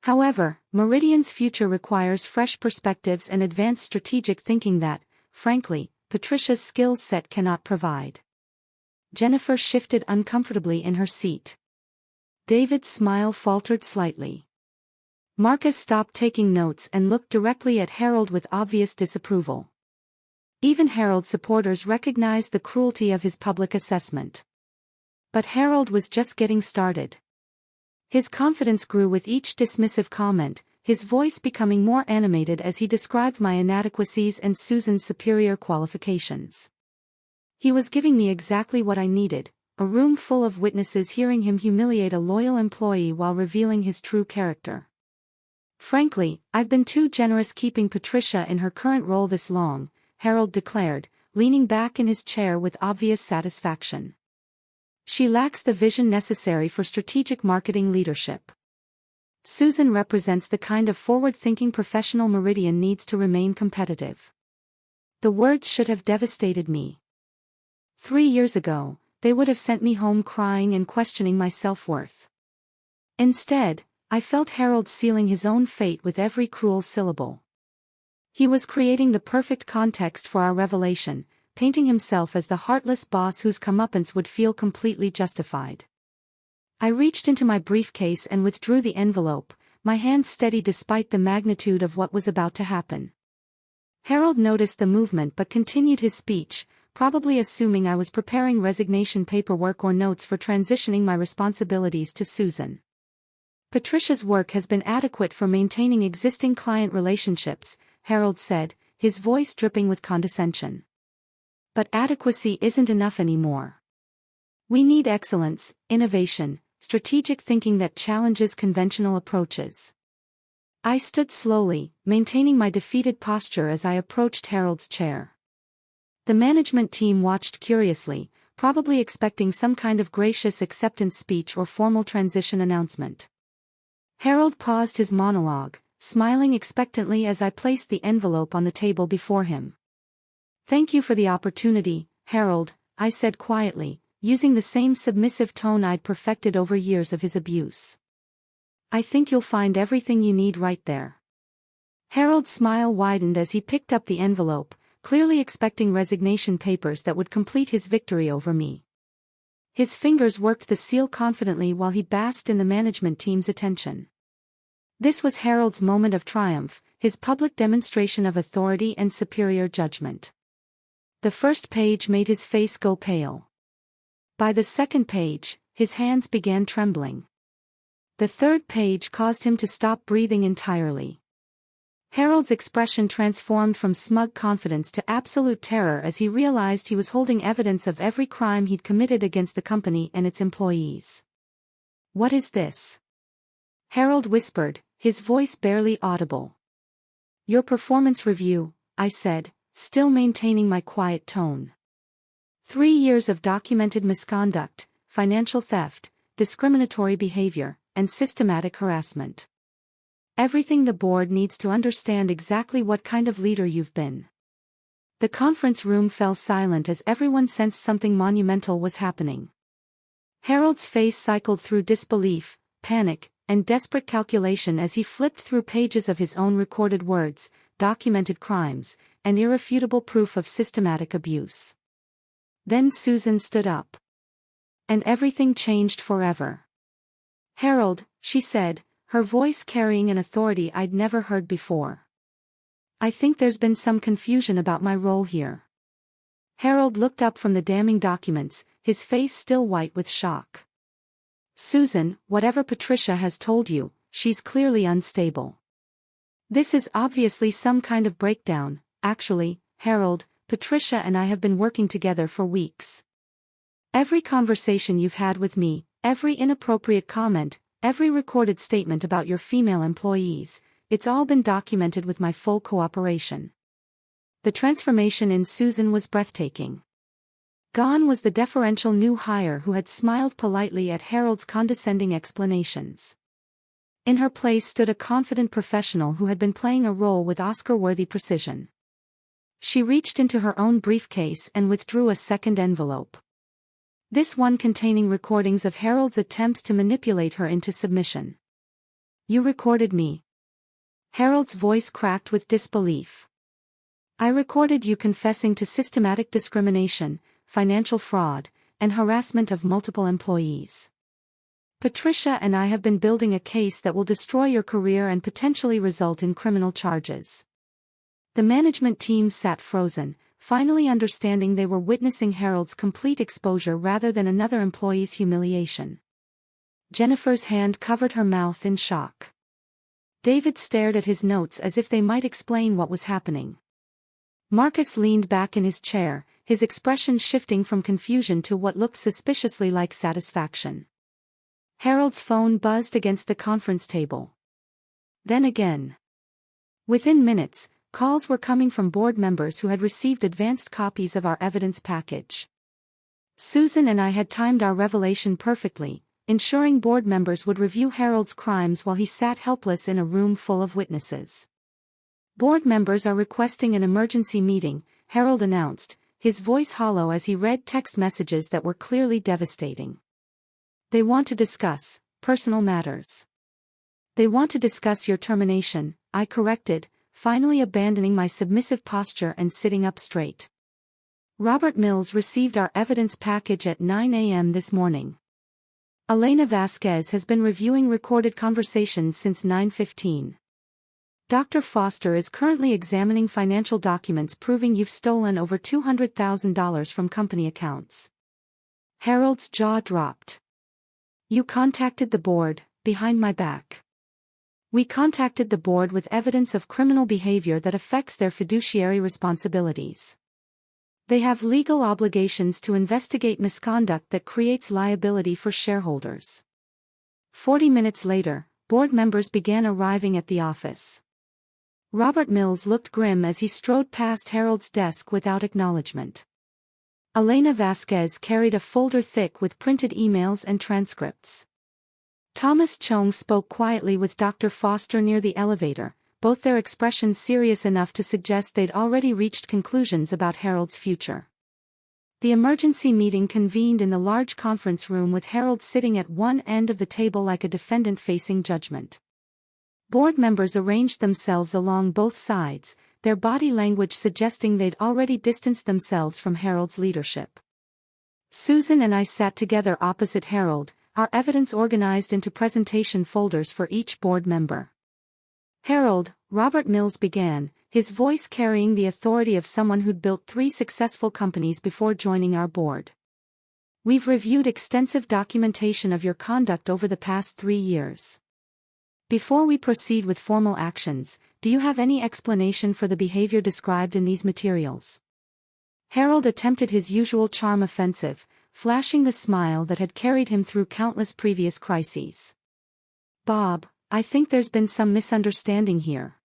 However, Meridian's future requires fresh perspectives and advanced strategic thinking that, frankly, Patricia's skill set cannot provide. Jennifer shifted uncomfortably in her seat. David's smile faltered slightly. Marcus stopped taking notes and looked directly at Harold with obvious disapproval. Even Harold's supporters recognized the cruelty of his public assessment. But Harold was just getting started. His confidence grew with each dismissive comment, his voice becoming more animated as he described my inadequacies and Susan's superior qualifications. He was giving me exactly what I needed, a room full of witnesses hearing him humiliate a loyal employee while revealing his true character. Frankly, I've been too generous keeping Patricia in her current role this long, Harold declared, leaning back in his chair with obvious satisfaction. She lacks the vision necessary for strategic marketing leadership. Susan represents the kind of forward-thinking professional Meridian needs to remain competitive. The words should have devastated me. 3 years ago, they would have sent me home crying and questioning my self-worth. Instead, I felt Harold sealing his own fate with every cruel syllable. He was creating the perfect context for our revelation, painting himself as the heartless boss whose comeuppance would feel completely justified. I reached into my briefcase and withdrew the envelope, my hand steady despite the magnitude of what was about to happen. Harold noticed the movement but continued his speech, probably assuming I was preparing resignation paperwork or notes for transitioning my responsibilities to Susan. Patricia's work has been adequate for maintaining existing client relationships, Harold said, his voice dripping with condescension. But adequacy isn't enough anymore. We need excellence, innovation, strategic thinking that challenges conventional approaches. I stood slowly, maintaining my defeated posture as I approached Harold's chair. The management team watched curiously, probably expecting some kind of gracious acceptance speech or formal transition announcement. Harold paused his monologue, smiling expectantly as I placed the envelope on the table before him. "Thank you for the opportunity, Harold," I said quietly, using the same submissive tone I'd perfected over years of his abuse. "I think you'll find everything you need right there." Harold's smile widened as he picked up the envelope, clearly expecting resignation papers that would complete his victory over me. His fingers worked the seal confidently while he basked in the management team's attention. This was Harold's moment of triumph, his public demonstration of authority and superior judgment. The first page made his face go pale. By the second page, his hands began trembling. The third page caused him to stop breathing entirely. Harold's expression transformed from smug confidence to absolute terror as he realized he was holding evidence of every crime he'd committed against the company and its employees. "What is this?" Harold whispered, his voice barely audible. "Your performance review," I said, still maintaining my quiet tone. 3 years of documented misconduct, financial theft, discriminatory behavior, and systematic harassment. Everything the board needs to understand exactly what kind of leader you've been. The conference room fell silent as everyone sensed something monumental was happening. Harold's face cycled through disbelief, panic, and desperate calculation as he flipped through pages of his own recorded words, documented crimes, and irrefutable proof of systematic abuse. Then Susan stood up. And everything changed forever. "Harold," she said, her voice carrying an authority I'd never heard before. "I think there's been some confusion about my role here." Harold looked up from the damning documents, his face still white with shock. "Susan, whatever Patricia has told you, she's clearly unstable. This is obviously some kind of breakdown. Actually, Harold, Patricia and I have been working together for weeks. Every conversation you've had with me, every inappropriate comment, every recorded statement about your female employees, it's all been documented with my full cooperation." The transformation in Susan was breathtaking. Gone was the deferential new hire who had smiled politely at Harold's condescending explanations. In her place stood a confident professional who had been playing a role with Oscar-worthy precision. She reached into her own briefcase and withdrew a second envelope. This one containing recordings of Harold's attempts to manipulate her into submission. You recorded me. Harold's voice cracked with disbelief. I recorded you confessing to systematic discrimination, financial fraud, and harassment of multiple employees. Patricia and I have been building a case that will destroy your career and potentially result in criminal charges. The management team sat frozen, finally understanding they were witnessing Harold's complete exposure rather than another employee's humiliation. Jennifer's hand covered her mouth in shock. David stared at his notes as if they might explain what was happening. Marcus leaned back in his chair, his expression shifting from confusion to what looked suspiciously like satisfaction. Harold's phone buzzed against the conference table. Then again. Within minutes, calls were coming from board members who had received advanced copies of our evidence package. Susan and I had timed our revelation perfectly, ensuring board members would review Harold's crimes while he sat helpless in a room full of witnesses. Board members are requesting an emergency meeting, Harold announced, his voice hollow as he read text messages that were clearly devastating. They want to discuss personal matters. They want to discuss your termination, I corrected, finally abandoning my submissive posture and sitting up straight. Robert Mills received our evidence package at 9 a.m. this morning. Elena Vasquez has been reviewing recorded conversations since 9:15. Dr. Foster is currently examining financial documents proving you've stolen over $200,000 from company accounts. Harold's jaw dropped. You contacted the board, behind my back. We contacted the board with evidence of criminal behavior that affects their fiduciary responsibilities. They have legal obligations to investigate misconduct that creates liability for shareholders. 40 minutes later, board members began arriving at the office. Robert Mills looked grim as he strode past Harold's desk without acknowledgement. Elena Vasquez carried a folder thick with printed emails and transcripts. Thomas Chong spoke quietly with Dr. Foster near the elevator, both their expressions serious enough to suggest they'd already reached conclusions about Harold's future. The emergency meeting convened in the large conference room with Harold sitting at one end of the table like a defendant facing judgment. Board members arranged themselves along both sides, their body language suggesting they'd already distanced themselves from Harold's leadership. Susan and I sat together opposite Harold, our evidence organized into presentation folders for each board member. Harold, Robert Mills began, his voice carrying the authority of someone who'd built 3 successful companies before joining our board. We've reviewed extensive documentation of your conduct over the past 3 years. Before we proceed with formal actions, do you have any explanation for the behavior described in these materials? Harold attempted his usual charm offensive, flashing the smile that had carried him through countless previous crises. Bob, I think there's been some misunderstanding here.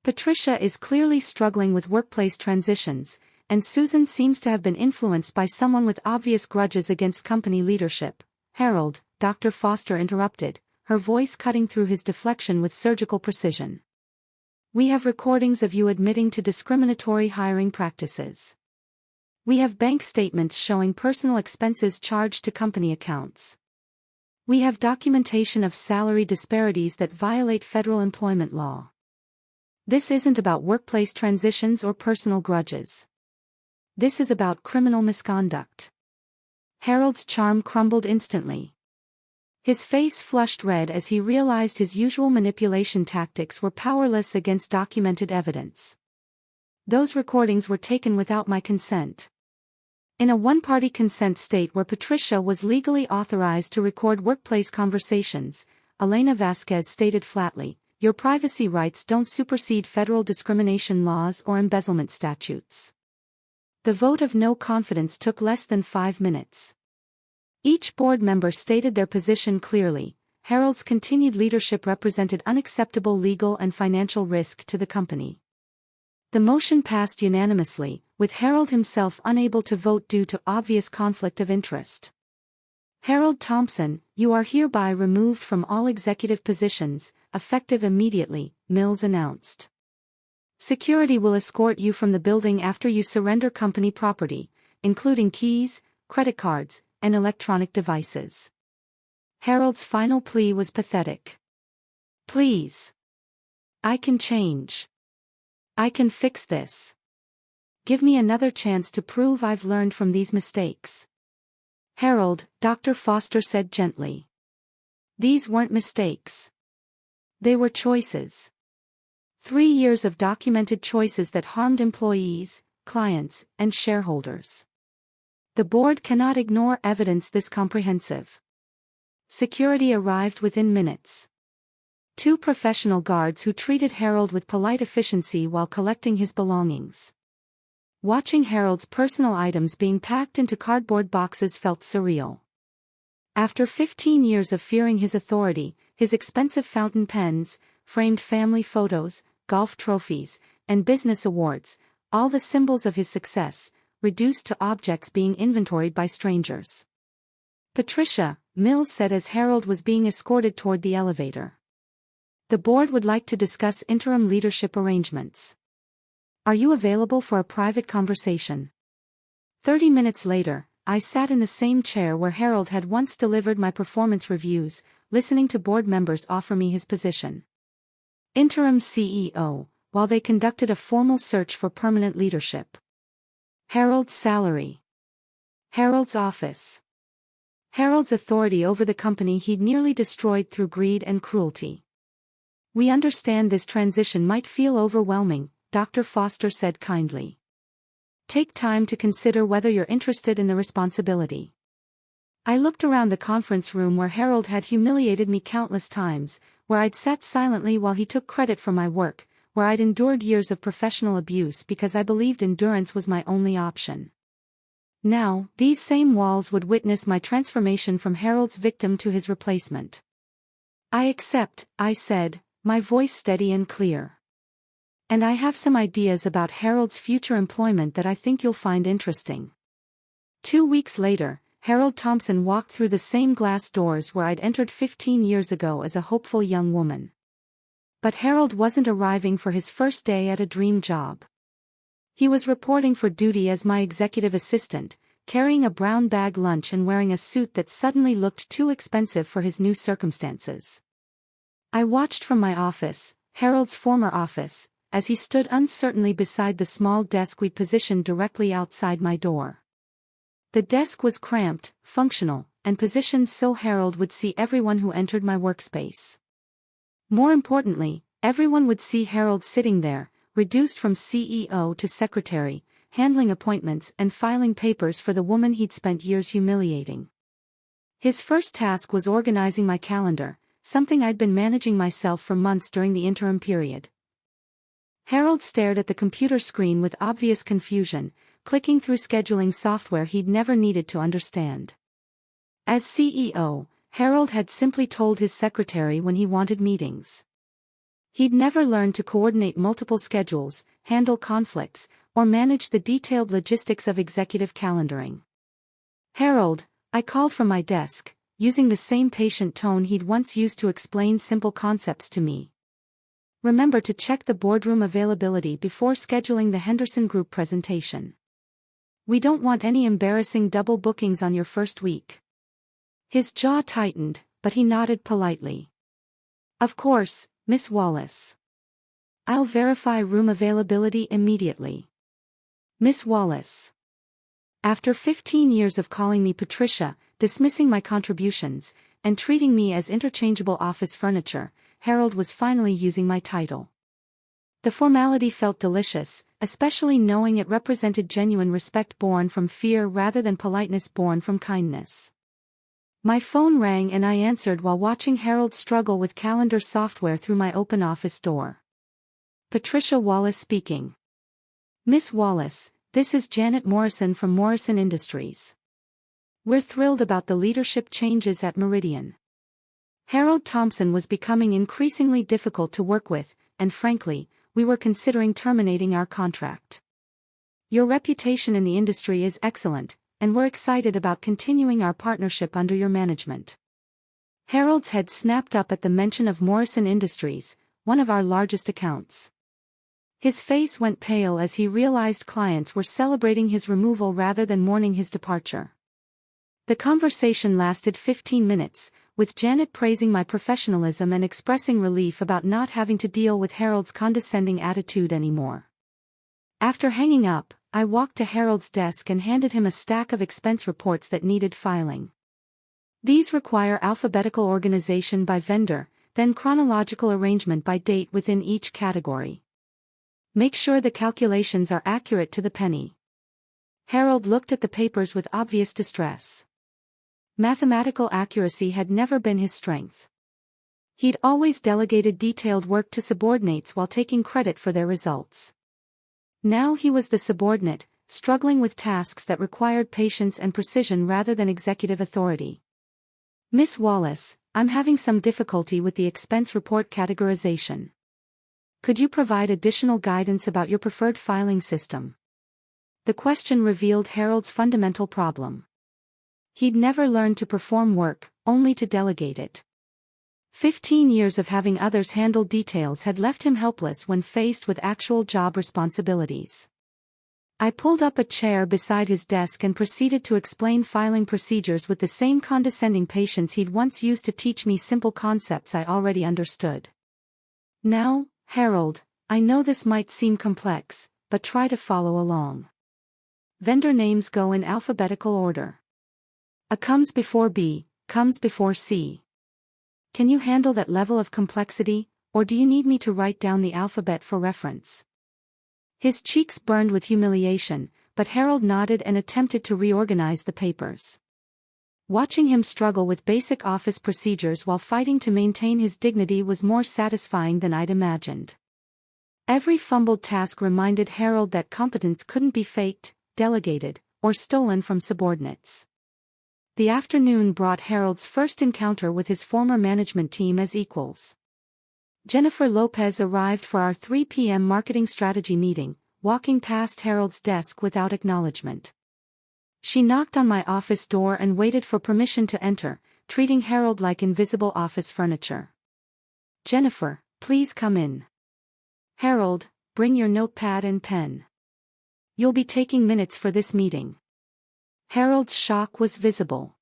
Patricia is clearly struggling with workplace transitions, and Susan seems to have been influenced by someone with obvious grudges against company leadership. Harold, Dr. Foster interrupted, her voice cutting through his deflection with surgical precision. We have recordings of you admitting to discriminatory hiring practices. We have bank statements showing personal expenses charged to company accounts. We have documentation of salary disparities that violate federal employment law. This isn't about workplace transitions or personal grudges. This is about criminal misconduct. Harold's charm crumbled instantly. His face flushed red as he realized his usual manipulation tactics were powerless against documented evidence. Those recordings were taken without my consent. In a one-party consent state where Patricia was legally authorized to record workplace conversations, Elena Vasquez stated flatly, your privacy rights don't supersede federal discrimination laws or embezzlement statutes. The vote of no confidence took less than 5 minutes. Each board member stated their position clearly. Harold's continued leadership represented unacceptable legal and financial risk to the company. The motion passed unanimously, with Harold himself unable to vote due to obvious conflict of interest. Harold Thompson, you are hereby removed from all executive positions, effective immediately, Mills announced. Security will escort you from the building after you surrender company property, including keys, credit cards, and electronic devices. Harold's final plea was pathetic. Please. I can change. I can fix this. Give me another chance to prove I've learned from these mistakes. Harold, Dr. Foster said gently. These weren't mistakes. They were choices. 3 years of documented choices that harmed employees, clients, and shareholders. The board cannot ignore evidence this comprehensive. Security arrived within minutes. 2 professional guards who treated Harold with polite efficiency while collecting his belongings. Watching Harold's personal items being packed into cardboard boxes felt surreal. After 15 years of fearing his authority, his expensive fountain pens, framed family photos, golf trophies, and business awards, all the symbols of his success, reduced to objects being inventoried by strangers. Patricia, Mills said as Harold was being escorted toward the elevator. The board would like to discuss interim leadership arrangements. Are you available for a private conversation? 30 minutes later, I sat in the same chair where Harold had once delivered my performance reviews, listening to board members offer me his position. Interim CEO, while they conducted a formal search for permanent leadership. Harold's salary. Harold's office. Harold's authority over the company he'd nearly destroyed through greed and cruelty. We understand this transition might feel overwhelming, Dr. Foster said kindly. Take time to consider whether you're interested in the responsibility. I looked around the conference room where Harold had humiliated me countless times, where I'd sat silently while he took credit for my work, where I'd endured years of professional abuse because I believed endurance was my only option. Now, these same walls would witness my transformation from Harold's victim to his replacement. I accept, I said, my voice steady and clear. And I have some ideas about Harold's future employment that I think you'll find interesting. 2 weeks later, Harold Thompson walked through the same glass doors where I'd entered 15 years ago as a hopeful young woman. But Harold wasn't arriving for his first day at a dream job. He was reporting for duty as my executive assistant, carrying a brown bag lunch and wearing a suit that suddenly looked too expensive for his new circumstances. I watched from my office, Harold's former office, as he stood uncertainly beside the small desk we'd positioned directly outside my door. The desk was cramped, functional, and positioned so Harold would see everyone who entered my workspace. More importantly, everyone would see Harold sitting there, reduced from CEO to secretary, handling appointments and filing papers for the woman he'd spent years humiliating. His first task was organizing my calendar, something I'd been managing myself for months during the interim period. Harold stared at the computer screen with obvious confusion, clicking through scheduling software he'd never needed to understand. As CEO, Harold had simply told his secretary when he wanted meetings. He'd never learned to coordinate multiple schedules, handle conflicts, or manage the detailed logistics of executive calendaring. Harold, I called from my desk, using the same patient tone he'd once used to explain simple concepts to me. Remember to check the boardroom availability before scheduling the Henderson Group presentation. We don't want any embarrassing double bookings on your first week. His jaw tightened, but he nodded politely. Of course, Miss Wallace. I'll verify room availability immediately. Miss Wallace. After 15 years of calling me Patricia, dismissing my contributions, and treating me as interchangeable office furniture, Harold was finally using my title. The formality felt delicious, especially knowing it represented genuine respect born from fear rather than politeness born from kindness. My phone rang and I answered while watching Harold struggle with calendar software through my open office door. Patricia Wallace speaking. Miss Wallace, this is Janet Morrison from Morrison Industries. We're thrilled about the leadership changes at Meridian. Harold Thompson was becoming increasingly difficult to work with, and frankly, we were considering terminating our contract. Your reputation in the industry is excellent, and we're excited about continuing our partnership under your management. Harold's head snapped up at the mention of Morrison Industries, one of our largest accounts. His face went pale as he realized clients were celebrating his removal rather than mourning his departure. The conversation lasted 15 minutes, with Janet praising my professionalism and expressing relief about not having to deal with Harold's condescending attitude anymore. After hanging up, I walked to Harold's desk and handed him a stack of expense reports that needed filing. These require alphabetical organization by vendor, then chronological arrangement by date within each category. Make sure the calculations are accurate to the penny. Harold looked at the papers with obvious distress. Mathematical accuracy had never been his strength. He'd always delegated detailed work to subordinates while taking credit for their results. Now he was the subordinate, struggling with tasks that required patience and precision rather than executive authority. Miss Wallace, I'm having some difficulty with the expense report categorization. Could you provide additional guidance about your preferred filing system? The question revealed Harold's fundamental problem. He'd never learned to perform work, only to delegate it. 15 years of having others handle details had left him helpless when faced with actual job responsibilities. I pulled up a chair beside his desk and proceeded to explain filing procedures with the same condescending patience he'd once used to teach me simple concepts I already understood. Now, Harold, I know this might seem complex, but try to follow along. Vendor names go in alphabetical order. A comes before B, comes before C. Can you handle that level of complexity, or do you need me to write down the alphabet for reference? His cheeks burned with humiliation, but Harold nodded and attempted to reorganize the papers. Watching him struggle with basic office procedures while fighting to maintain his dignity was more satisfying than I'd imagined. Every fumbled task reminded Harold that competence couldn't be faked, delegated, or stolen from subordinates. The afternoon brought Harold's first encounter with his former management team as equals. Jennifer Lopez arrived for our 3 p.m. marketing strategy meeting, walking past Harold's desk without acknowledgement. She knocked on my office door and waited for permission to enter, treating Harold like invisible office furniture. Jennifer, please come in. Harold, bring your notepad and pen. You'll be taking minutes for this meeting. Harold's shock was visible.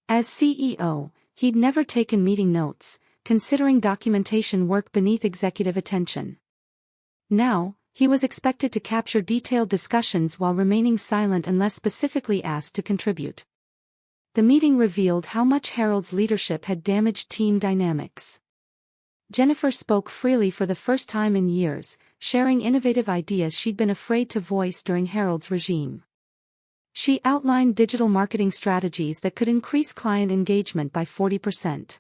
As CEO, he'd never taken meeting notes, considering documentation work beneath executive attention. Now, he was expected to capture detailed discussions while remaining silent unless specifically asked to contribute. The meeting revealed how much Harold's leadership had damaged team dynamics. Jennifer spoke freely for the first time in years, sharing innovative ideas she'd been afraid to voice during Harold's regime. She outlined digital marketing strategies that could increase client engagement by 40%.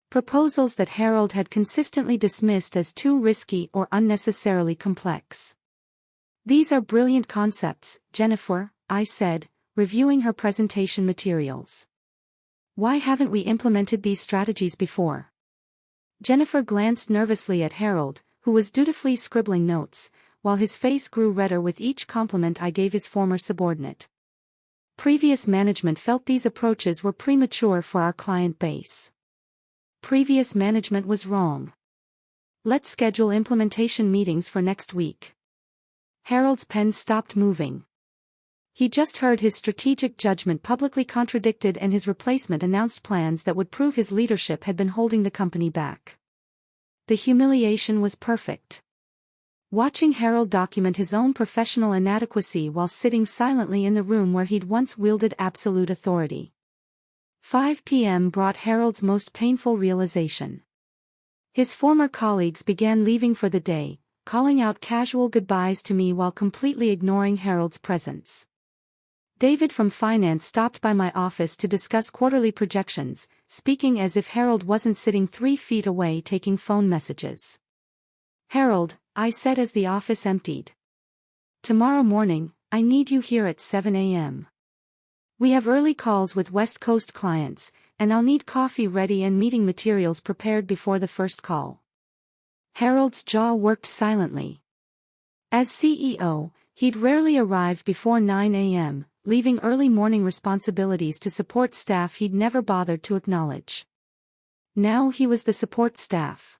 Proposals that Harold had consistently dismissed as too risky or unnecessarily complex. These are brilliant concepts, Jennifer, I said, reviewing her presentation materials. Why haven't we implemented these strategies before? Jennifer glanced nervously at Harold, who was dutifully scribbling notes, while his face grew redder with each compliment I gave his former subordinate. Previous management felt these approaches were premature for our client base. Previous management was wrong. Let's schedule implementation meetings for next week. Harold's pen stopped moving. He just heard his strategic judgment publicly contradicted and his replacement announced plans that would prove his leadership had been holding the company back. The humiliation was perfect. Watching Harold document his own professional inadequacy while sitting silently in the room where he'd once wielded absolute authority. 5 p.m. brought Harold's most painful realization. His former colleagues began leaving for the day, calling out casual goodbyes to me while completely ignoring Harold's presence. David from finance stopped by my office to discuss quarterly projections, speaking as if Harold wasn't sitting 3 feet away taking phone messages. Harold, I said as the office emptied. Tomorrow morning, I need you here at 7 a.m. We have early calls with West Coast clients, and I'll need coffee ready and meeting materials prepared before the first call. Harold's jaw worked silently. As CEO, he'd rarely arrive before 9 a.m., leaving early morning responsibilities to support staff he'd never bothered to acknowledge. Now he was the support staff.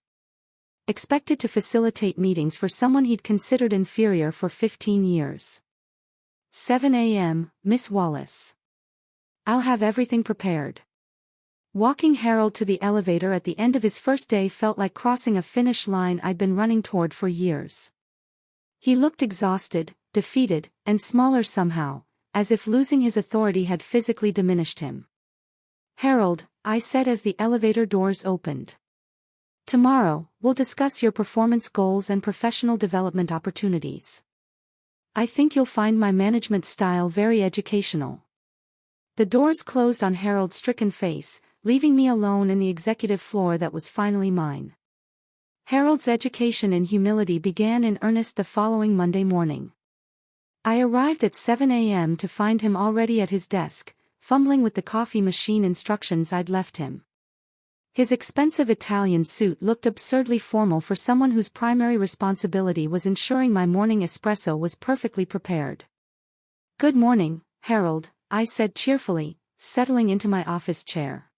Expected to facilitate meetings for someone he'd considered inferior for 15 years. 7 a.m., Miss Wallace. I'll have everything prepared. Walking Harold to the elevator at the end of his first day felt like crossing a finish line I'd been running toward for years. He looked exhausted, defeated, and smaller somehow, as if losing his authority had physically diminished him. "Harold," I said as the elevator doors opened. "Tomorrow, we'll discuss your performance goals and professional development opportunities. I think you'll find my management style very educational." The doors closed on Harold's stricken face, leaving me alone in the executive floor that was finally mine. Harold's education in humility began in earnest the following Monday morning. I arrived at 7 a.m. to find him already at his desk, fumbling with the coffee machine instructions I'd left him. His expensive Italian suit looked absurdly formal for someone whose primary responsibility was ensuring my morning espresso was perfectly prepared. "Good morning, Harold," I said cheerfully, settling into my office chair.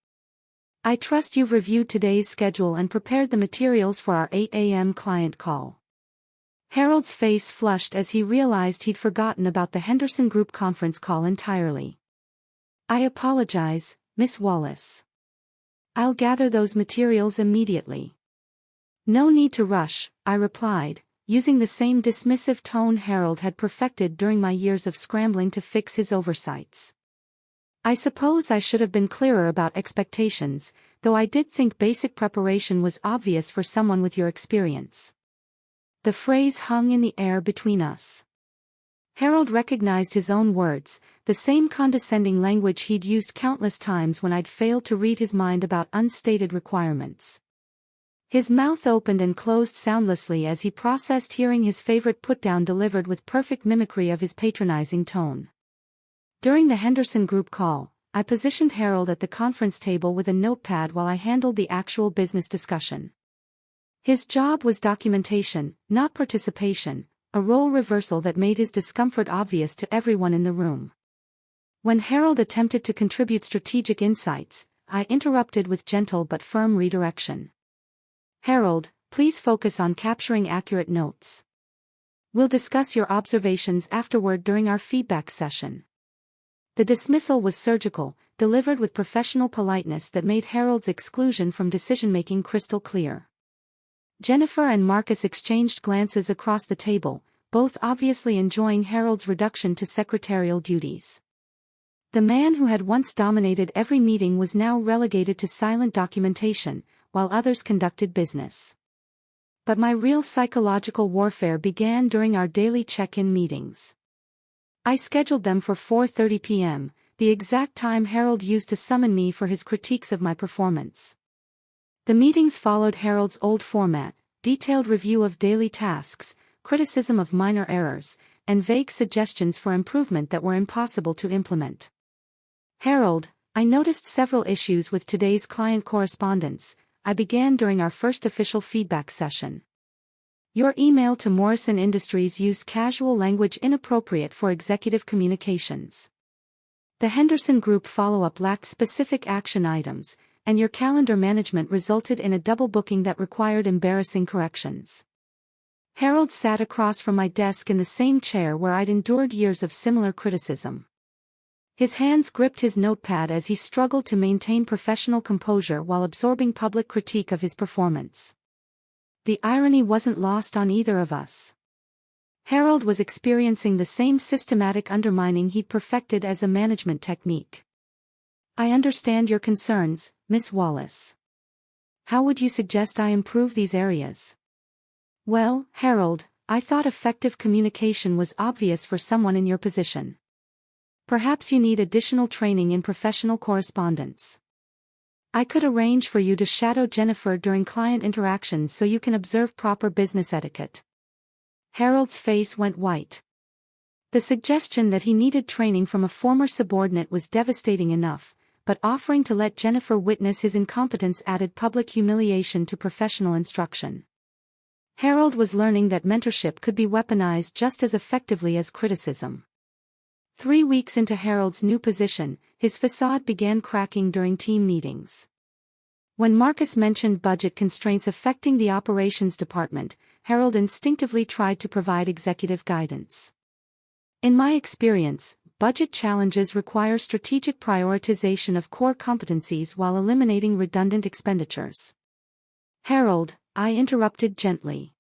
"I trust you've reviewed today's schedule and prepared the materials for our 8 a.m. client call." Harold's face flushed as he realized he'd forgotten about the Henderson Group conference call entirely. "I apologize, Miss Wallace. I'll gather those materials immediately." "No need to rush," I replied, using the same dismissive tone Harold had perfected during my years of scrambling to fix his oversights. I suppose I should have been clearer about expectations, though I did think basic preparation was obvious for someone with your experience. The phrase hung in the air between us. Harold recognized his own words, the same condescending language he'd used countless times when I'd failed to read his mind about unstated requirements. His mouth opened and closed soundlessly as he processed hearing his favorite put-down delivered with perfect mimicry of his patronizing tone. During the Henderson Group call, I positioned Harold at the conference table with a notepad while I handled the actual business discussion. His job was documentation, not participation, a role reversal that made his discomfort obvious to everyone in the room. When Harold attempted to contribute strategic insights, I interrupted with gentle but firm redirection. "Harold, please focus on capturing accurate notes. We'll discuss your observations afterward during our feedback session." The dismissal was surgical, delivered with professional politeness that made Harold's exclusion from decision-making crystal clear. Jennifer and Marcus exchanged glances across the table, both obviously enjoying Harold's reduction to secretarial duties. The man who had once dominated every meeting was now relegated to silent documentation, while others conducted business. But my real psychological warfare began during our daily check-in meetings. I scheduled them for 4:30 p.m., the exact time Harold used to summon me for his critiques of my performance. The meetings followed Harold's old format: detailed review of daily tasks, criticism of minor errors, and vague suggestions for improvement that were impossible to implement. "Harold, I noticed several issues with today's client correspondence," I began during our first official feedback session. "Your email to Morrison Industries used casual language inappropriate for executive communications. The Henderson Group follow-up lacked specific action items, and your calendar management resulted in a double booking that required embarrassing corrections." Harold sat across from my desk in the same chair where I'd endured years of similar criticism. His hands gripped his notepad as he struggled to maintain professional composure while absorbing public critique of his performance. The irony wasn't lost on either of us. Harold was experiencing the same systematic undermining he'd perfected as a management technique. "I understand your concerns, Miss Wallace. How would you suggest I improve these areas?" "Well, Harold, I thought effective communication was obvious for someone in your position. Perhaps you need additional training in professional correspondence. I could arrange for you to shadow Jennifer during client interactions so you can observe proper business etiquette." Harold's face went white. The suggestion that he needed training from a former subordinate was devastating enough, but offering to let Jennifer witness his incompetence added public humiliation to professional instruction. Harold was learning that mentorship could be weaponized just as effectively as criticism. 3 weeks into Harold's new position, his facade began cracking during team meetings. When Marcus mentioned budget constraints affecting the operations department, Harold instinctively tried to provide executive guidance. "In my experience, budget challenges require strategic prioritization of core competencies while eliminating redundant expenditures. Harold, I interrupted gently.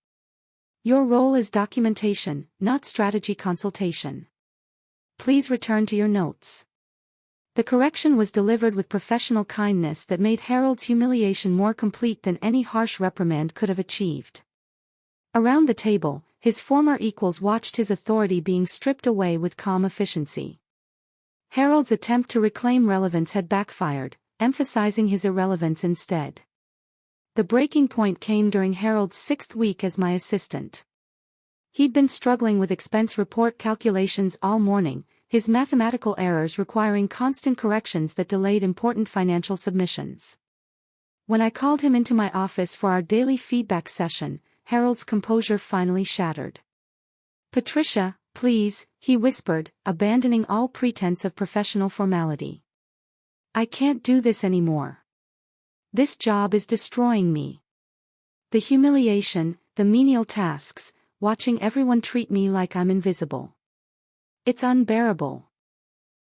Your role is documentation, not strategy consultation. Please return to your notes. The correction was delivered with professional kindness that made Harold's humiliation more complete than any harsh reprimand could have achieved. Around the table, his former equals watched his authority being stripped away with calm efficiency. Harold's attempt to reclaim relevance had backfired, emphasizing his irrelevance instead. The breaking point came during Harold's 6th week as my assistant. He'd been struggling with expense report calculations all morning, his mathematical errors requiring constant corrections that delayed important financial submissions. When I called him into my office for our daily feedback session, Harold's composure finally shattered. "Patricia, please," he whispered, abandoning all pretense of professional formality. "I can't do this anymore. This job is destroying me. The humiliation, the menial tasks, watching everyone treat me like I'm invisible. It's unbearable."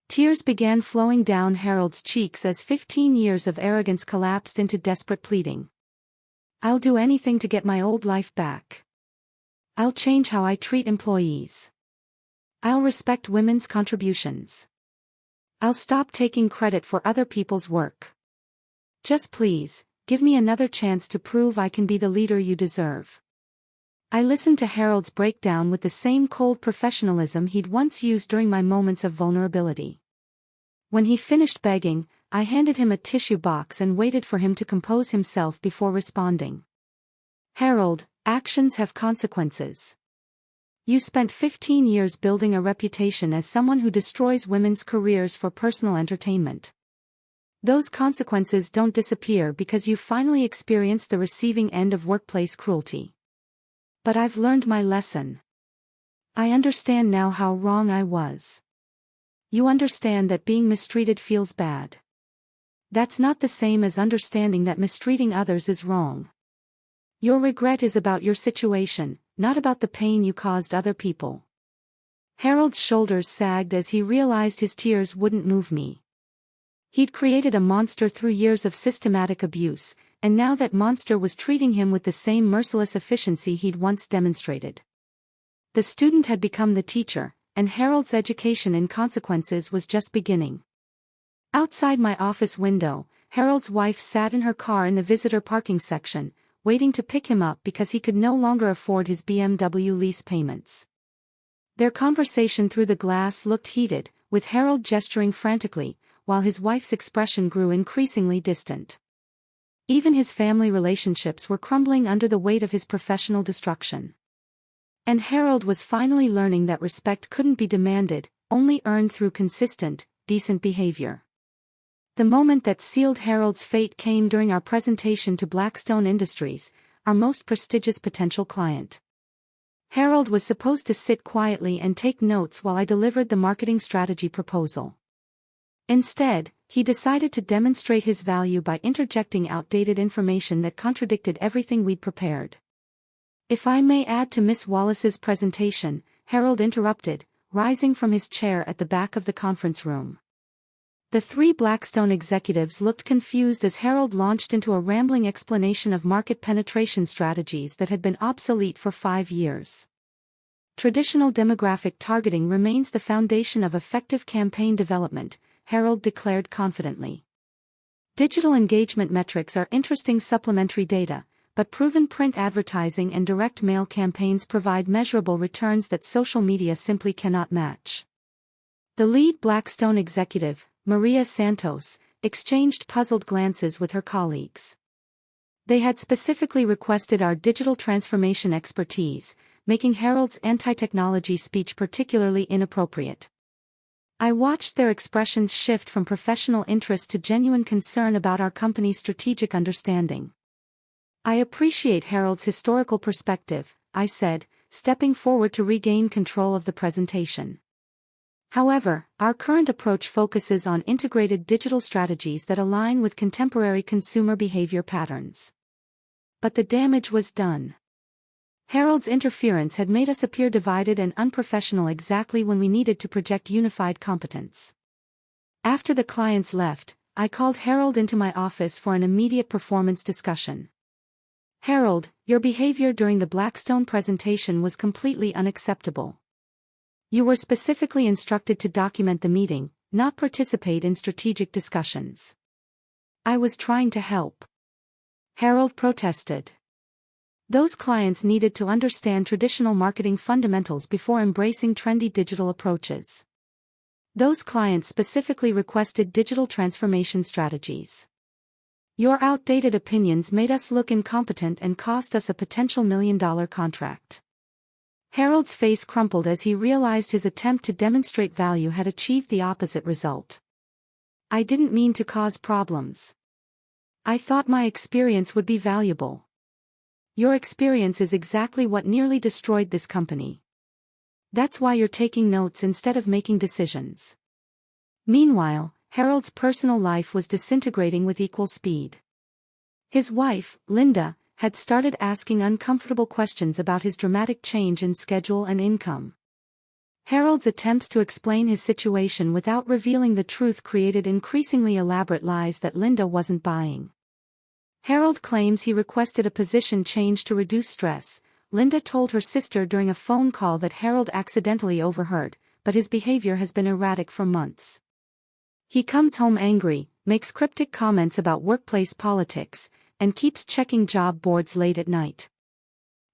Tears began flowing down Harold's cheeks as 15 years of arrogance collapsed into desperate pleading. "I'll do anything to get my old life back. I'll change how I treat employees. I'll respect women's contributions. I'll stop taking credit for other people's work. Just please, give me another chance to prove I can be the leader you deserve." I listened to Harold's breakdown with the same cold professionalism he'd once used during my moments of vulnerability. When he finished begging, I handed him a tissue box and waited for him to compose himself before responding. "Harold, actions have consequences. You spent 15 years building a reputation as someone who destroys women's careers for personal entertainment. Those consequences don't disappear because you finally experienced the receiving end of workplace cruelty. But I've learned my lesson. I understand now how wrong I was. You understand that being mistreated feels bad. That's not the same as understanding that mistreating others is wrong. Your regret is about your situation, not about the pain you caused other people." Harold's shoulders sagged as he realized his tears wouldn't move me. He'd created a monster through years of systematic abuse, and now that monster was treating him with the same merciless efficiency he'd once demonstrated. The student had become the teacher, and Harold's education in consequences was just beginning. Outside my office window, Harold's wife sat in her car in the visitor parking section, waiting to pick him up because he could no longer afford his BMW lease payments. Their conversation through the glass looked heated, with Harold gesturing frantically, while his wife's expression grew increasingly distant. Even his family relationships were crumbling under the weight of his professional destruction. And Harold was finally learning that respect couldn't be demanded, only earned through consistent, decent behavior. The moment that sealed Harold's fate came during our presentation to Blackstone Industries, our most prestigious potential client. Harold was supposed to sit quietly and take notes while I delivered the marketing strategy proposal. Instead, he decided to demonstrate his value by interjecting outdated information that contradicted everything we'd prepared. "If I may add to Miss Wallace's presentation," Harold interrupted, rising from his chair at the back of the conference room. The 3 Blackstone executives looked confused as Harold launched into a rambling explanation of market penetration strategies that had been obsolete for 5 years. "Traditional demographic targeting remains the foundation of effective campaign development," Harold declared confidently. "Digital engagement metrics are interesting supplementary data, but proven print advertising and direct mail campaigns provide measurable returns that social media simply cannot match." The lead Blackstone executive, Maria Santos, exchanged puzzled glances with her colleagues. They had specifically requested our digital transformation expertise, making Harold's anti-technology speech particularly inappropriate. I watched their expressions shift from professional interest to genuine concern about our company's strategic understanding. "I appreciate Harold's historical perspective," I said, stepping forward to regain control of the presentation. "However, our current approach focuses on integrated digital strategies that align with contemporary consumer behavior patterns." But the damage was done. Harold's interference had made us appear divided and unprofessional exactly when we needed to project unified competence. After the clients left, I called Harold into my office for an immediate performance discussion. Harold, your behavior during the Blackstone presentation was completely unacceptable. You were specifically instructed to document the meeting, not participate in strategic discussions. I was trying to help. Harold protested. Those clients needed to understand traditional marketing fundamentals before embracing trendy digital approaches. Those clients specifically requested digital transformation strategies. Your outdated opinions made us look incompetent and cost us a potential $1 million contract. Harold's face crumpled as he realized his attempt to demonstrate value had achieved the opposite result. I didn't mean to cause problems. I thought my experience would be valuable. Your experience is exactly what nearly destroyed this company. That's why you're taking notes instead of making decisions. Meanwhile, Harold's personal life was disintegrating with equal speed. His wife, Linda, had started asking uncomfortable questions about his dramatic change in schedule and income. Harold's attempts to explain his situation without revealing the truth created increasingly elaborate lies that Linda wasn't buying. Harold claims he requested a position change to reduce stress. Linda told her sister during a phone call that Harold accidentally overheard, but his behavior has been erratic for months. He comes home angry, makes cryptic comments about workplace politics, and keeps checking job boards late at night.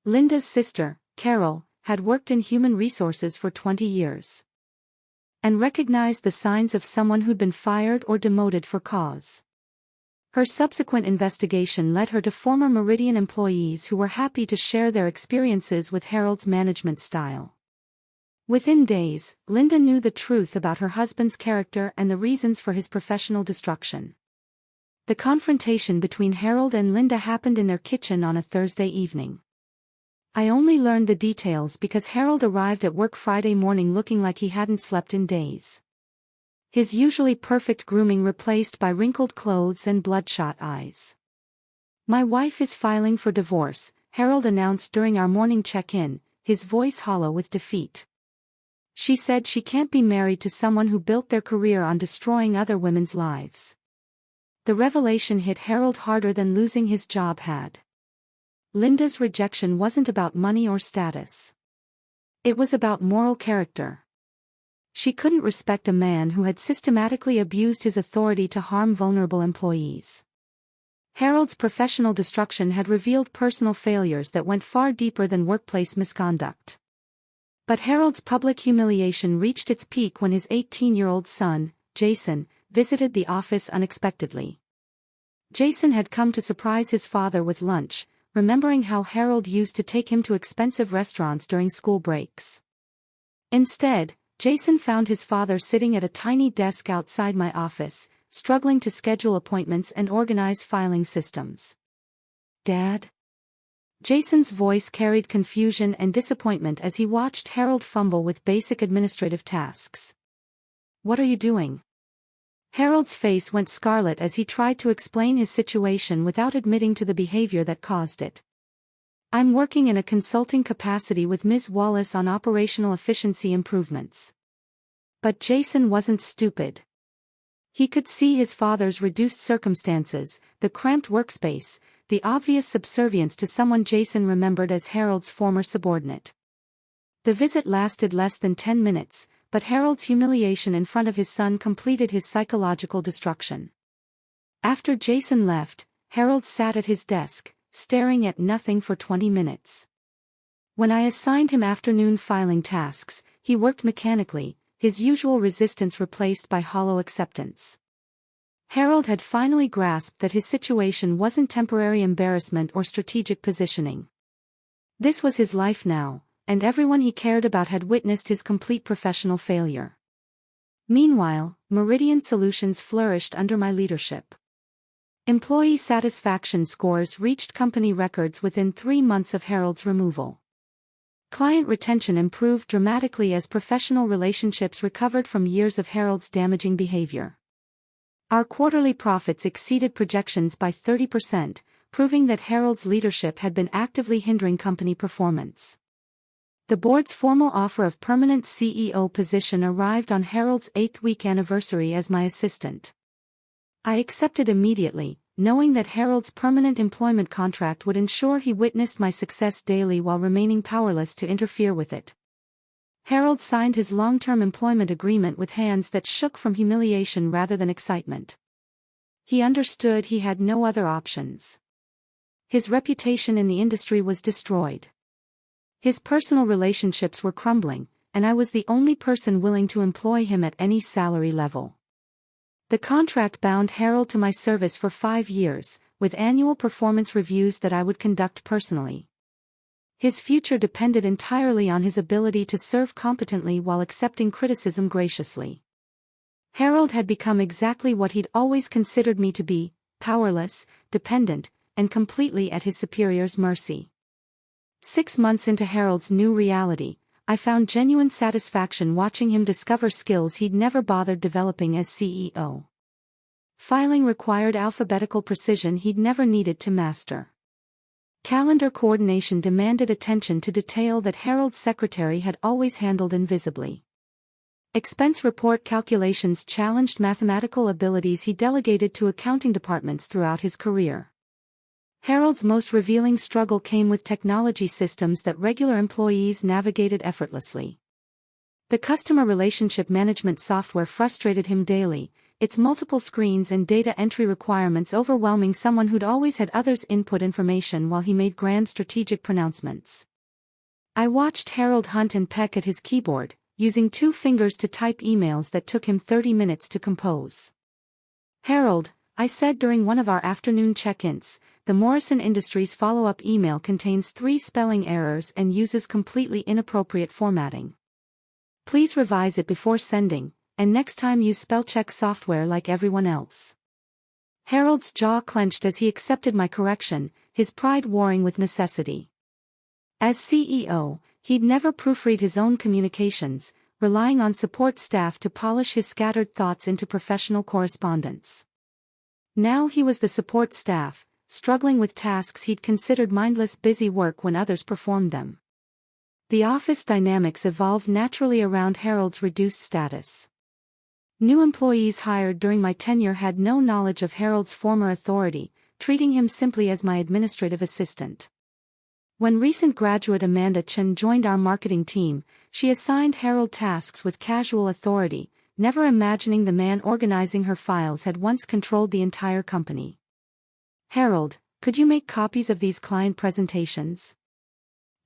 Linda's sister, Carol, had worked in human resources for 20 years and recognized the signs of someone who'd been fired or demoted for cause. Her subsequent investigation led her to former Meridian employees who were happy to share their experiences with Harold's management style. Within days, Linda knew the truth about her husband's character and the reasons for his professional destruction. The confrontation between Harold and Linda happened in their kitchen on a Thursday evening. I only learned the details because Harold arrived at work Friday morning looking like he hadn't slept in days. His usually perfect grooming replaced by wrinkled clothes and bloodshot eyes. My wife is filing for divorce, Harold announced during our morning check-in, his voice hollow with defeat. She said she can't be married to someone who built their career on destroying other women's lives. The revelation hit Harold harder than losing his job had. Linda's rejection wasn't about money or status. It was about moral character. She couldn't respect a man who had systematically abused his authority to harm vulnerable employees. Harold's professional destruction had revealed personal failures that went far deeper than workplace misconduct. But Harold's public humiliation reached its peak when his 18-year-old son, Jason, visited the office unexpectedly. Jason had come to surprise his father with lunch, remembering how Harold used to take him to expensive restaurants during school breaks. Instead, Jason found his father sitting at a tiny desk outside my office, struggling to schedule appointments and organize filing systems. "Dad?" Jason's voice carried confusion and disappointment as he watched Harold fumble with basic administrative tasks. "What are you doing?" Harold's face went scarlet as he tried to explain his situation without admitting to the behavior that caused it. "I'm working in a consulting capacity with Ms. Wallace on operational efficiency improvements." But Jason wasn't stupid. He could see his father's reduced circumstances, the cramped workspace, the obvious subservience to someone Jason remembered as Harold's former subordinate. The visit lasted less than 10 minutes, but Harold's humiliation in front of his son completed his psychological destruction. After Jason left, Harold sat at his desk, staring at nothing for 20 minutes. When I assigned him afternoon filing tasks, he worked mechanically, his usual resistance replaced by hollow acceptance. Harold had finally grasped that his situation wasn't temporary embarrassment or strategic positioning. This was his life now, and everyone he cared about had witnessed his complete professional failure. Meanwhile, Meridian Solutions flourished under my leadership. Employee satisfaction scores reached company records within 3 months of Harold's removal. Client retention improved dramatically as professional relationships recovered from years of Harold's damaging behavior. Our quarterly profits exceeded projections by 30%, proving that Harold's leadership had been actively hindering company performance. The board's formal offer of permanent CEO position arrived on Harold's 8th-week anniversary as my assistant. I accepted immediately, knowing that Harold's permanent employment contract would ensure he witnessed my success daily while remaining powerless to interfere with it. Harold signed his long-term employment agreement with hands that shook from humiliation rather than excitement. He understood he had no other options. His reputation in the industry was destroyed. His personal relationships were crumbling, and I was the only person willing to employ him at any salary level. The contract bound Harold to my service for 5 years, with annual performance reviews that I would conduct personally. His future depended entirely on his ability to serve competently while accepting criticism graciously. Harold had become exactly what he'd always considered me to be: powerless, dependent, and completely at his superior's mercy. 6 months into Harold's new reality, I found genuine satisfaction watching him discover skills he'd never bothered developing as CEO. Filing required alphabetical precision he'd never needed to master. Calendar coordination demanded attention to detail that Harold's secretary had always handled invisibly. Expense report calculations challenged mathematical abilities he delegated to accounting departments throughout his career. Harold's most revealing struggle came with technology systems that regular employees navigated effortlessly. The customer relationship management software frustrated him daily, its multiple screens and data entry requirements overwhelming someone who'd always had others input information while he made grand strategic pronouncements. I watched Harold hunt and peck at his keyboard, using 2 fingers to type emails that took him 30 minutes to compose. "Harold," I said during one of our afternoon check-ins, "the Morrison Industries follow-up email contains 3 spelling errors and uses completely inappropriate formatting. Please revise it before sending, and next time use spell-check software like everyone else." Harold's jaw clenched as he accepted my correction, his pride warring with necessity. As CEO, he'd never proofread his own communications, relying on support staff to polish his scattered thoughts into professional correspondence. Now he was the support staff, struggling with tasks he'd considered mindless busy work when others performed them. The office dynamics evolved naturally around Harold's reduced status. New employees hired during my tenure had no knowledge of Harold's former authority, treating him simply as my administrative assistant. When recent graduate Amanda Chen joined our marketing team, she assigned Harold tasks with casual authority, never imagining the man organizing her files had once controlled the entire company. "Harold, could you make copies of these client presentations?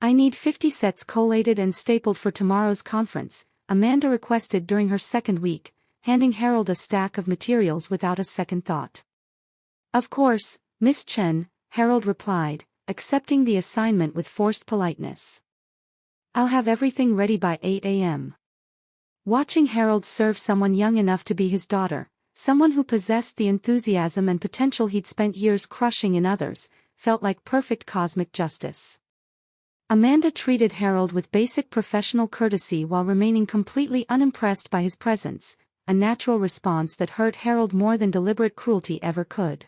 I need 50 sets collated and stapled for tomorrow's conference," Amanda requested during her 2nd week, handing Harold a stack of materials without a second thought. "Of course, Miss Chen," Harold replied, accepting the assignment with forced politeness. "I'll have everything ready by 8 a.m. Watching Harold serve someone young enough to be his daughter, someone who possessed the enthusiasm and potential he'd spent years crushing in others, felt like perfect cosmic justice. Amanda treated Harold with basic professional courtesy while remaining completely unimpressed by his presence, a natural response that hurt Harold more than deliberate cruelty ever could.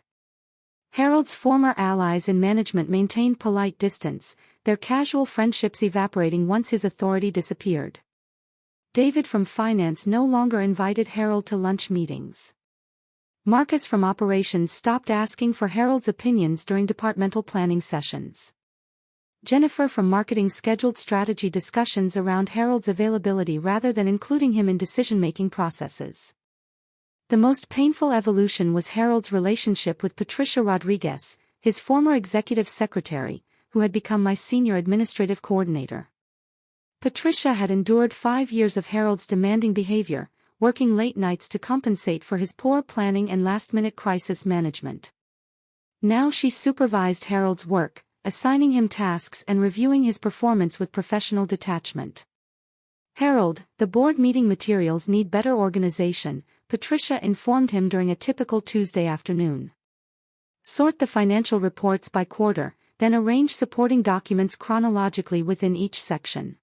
Harold's former allies in management maintained polite distance, their casual friendships evaporating once his authority disappeared. David from finance no longer invited Harold to lunch meetings. Marcus from operations stopped asking for Harold's opinions during departmental planning sessions. Jennifer from marketing scheduled strategy discussions around Harold's availability rather than including him in decision-making processes. The most painful evolution was Harold's relationship with Patricia Rodriguez, his former executive secretary, who had become my senior administrative coordinator. Patricia had endured 5 years of Harold's demanding behavior, working late nights to compensate for his poor planning and last-minute crisis management. Now she supervised Harold's work, assigning him tasks and reviewing his performance with professional detachment. "Harold, the board meeting materials need better organization," Patricia informed him during a typical Tuesday afternoon. "Sort the financial reports by quarter, then arrange supporting documents chronologically within each section.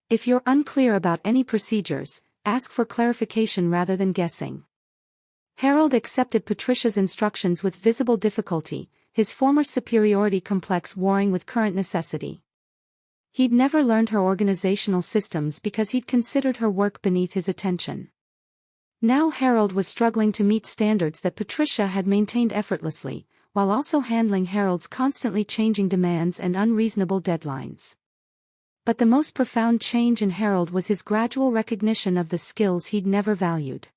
If you're unclear about any procedures, ask for clarification rather than guessing." Harold accepted Patricia's instructions with visible difficulty, his former superiority complex warring with current necessity. He'd never learned her organizational systems because he'd considered her work beneath his attention. Now Harold was struggling to meet standards that Patricia had maintained effortlessly, while also handling Harold's constantly changing demands and unreasonable deadlines. But the most profound change in Harold was his gradual recognition of the skills he'd never valued.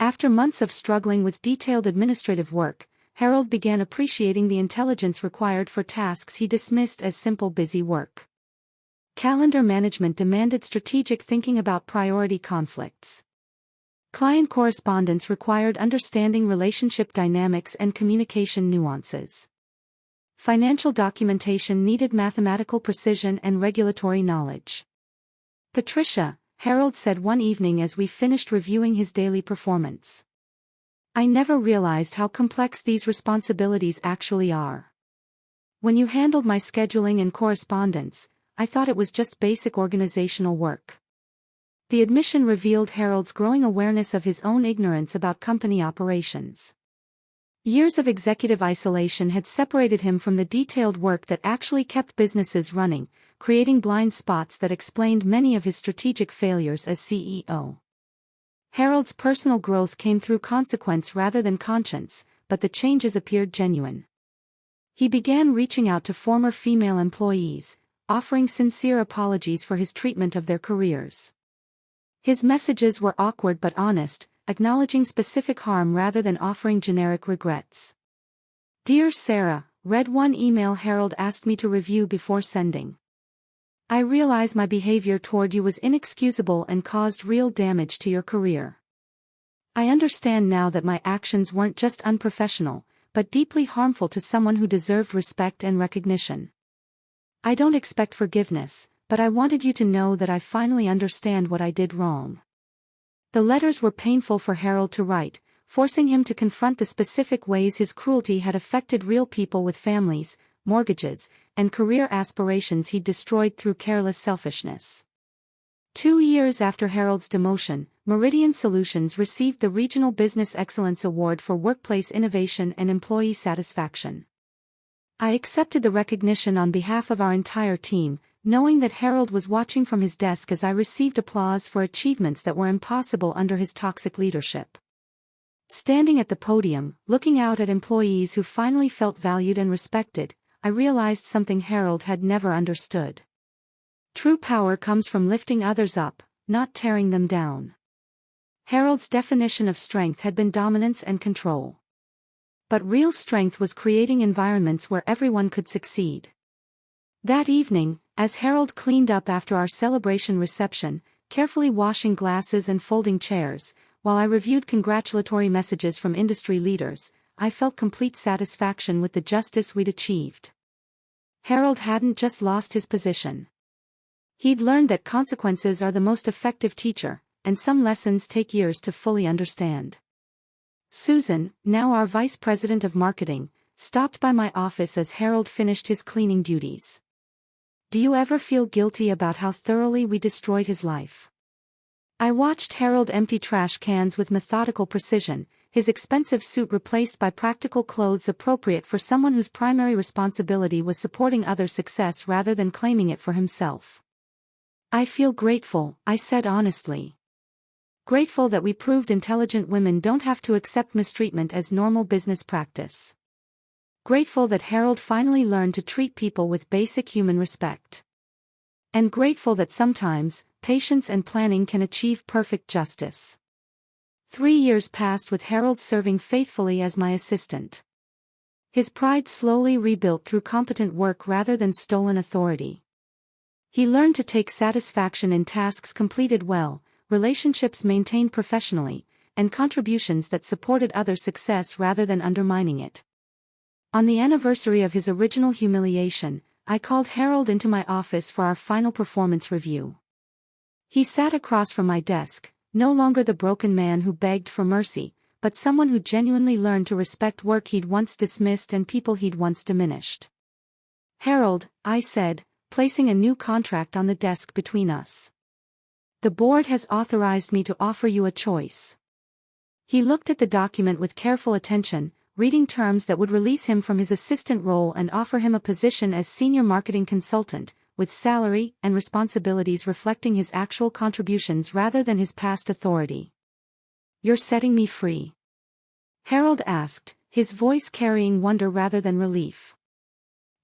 After months of struggling with detailed administrative work, Harold began appreciating the intelligence required for tasks he dismissed as simple busy work. Calendar management demanded strategic thinking about priority conflicts. Client correspondence required understanding relationship dynamics and communication nuances. Financial documentation needed mathematical precision and regulatory knowledge. "Patricia," Harold said one evening as we finished reviewing his daily performance, "I never realized how complex these responsibilities actually are. When you handled my scheduling and correspondence, I thought it was just basic organizational work." The admission revealed Harold's growing awareness of his own ignorance about company operations. Years of executive isolation had separated him from the detailed work that actually kept businesses running, creating blind spots that explained many of his strategic failures as CEO. Harold's personal growth came through consequence rather than conscience, but the changes appeared genuine. He began reaching out to former female employees, offering sincere apologies for his treatment of their careers. His messages were awkward but honest, acknowledging specific harm rather than offering generic regrets. "Dear Sarah," read one email Harold asked me to review before sending. "I realize my behavior toward you was inexcusable and caused real damage to your career. I understand now that my actions weren't just unprofessional, but deeply harmful to someone who deserved respect and recognition. I don't expect forgiveness, but I wanted you to know that I finally understand what I did wrong." The letters were painful for Harold to write, forcing him to confront the specific ways his cruelty had affected real people with families, mortgages, and career aspirations he'd destroyed through careless selfishness. 2 years after Harold's demotion, Meridian Solutions received the Regional Business Excellence Award for Workplace Innovation and Employee Satisfaction. I accepted the recognition on behalf of our entire team, knowing that Harold was watching from his desk as I received applause for achievements that were impossible under his toxic leadership. Standing at the podium, looking out at employees who finally felt valued and respected, I realized something Harold had never understood. True power comes from lifting others up, not tearing them down. Harold's definition of strength had been dominance and control. But real strength was creating environments where everyone could succeed. That evening, as Harold cleaned up after our celebration reception, carefully washing glasses and folding chairs, while I reviewed congratulatory messages from industry leaders, I felt complete satisfaction with the justice we'd achieved. Harold hadn't just lost his position. He'd learned that consequences are the most effective teacher, and some lessons take years to fully understand. Susan, now our vice president of marketing, stopped by my office as Harold finished his cleaning duties. "Do you ever feel guilty about how thoroughly we destroyed his life?" I watched Harold empty trash cans with methodical precision, his expensive suit replaced by practical clothes appropriate for someone whose primary responsibility was supporting others' success rather than claiming it for himself. "I feel grateful," I said honestly. "Grateful that we proved intelligent women don't have to accept mistreatment as normal business practice. Grateful that Harold finally learned to treat people with basic human respect. And grateful that sometimes, patience and planning can achieve perfect justice." 3 years passed with Harold serving faithfully as my assistant. His pride slowly rebuilt through competent work rather than stolen authority. He learned to take satisfaction in tasks completed well, relationships maintained professionally, and contributions that supported others' success rather than undermining it. On the anniversary of his original humiliation, I called Harold into my office for our final performance review. He sat across from my desk, no longer the broken man who begged for mercy, but someone who genuinely learned to respect work he'd once dismissed and people he'd once diminished. "Harold," I said, placing a new contract on the desk between us. "The board has authorized me to offer you a choice." He looked at the document with careful attention, reading terms that would release him from his assistant role and offer him a position as senior marketing consultant, with salary and responsibilities reflecting his actual contributions rather than his past authority. "You're setting me free?" Harold asked, his voice carrying wonder rather than relief.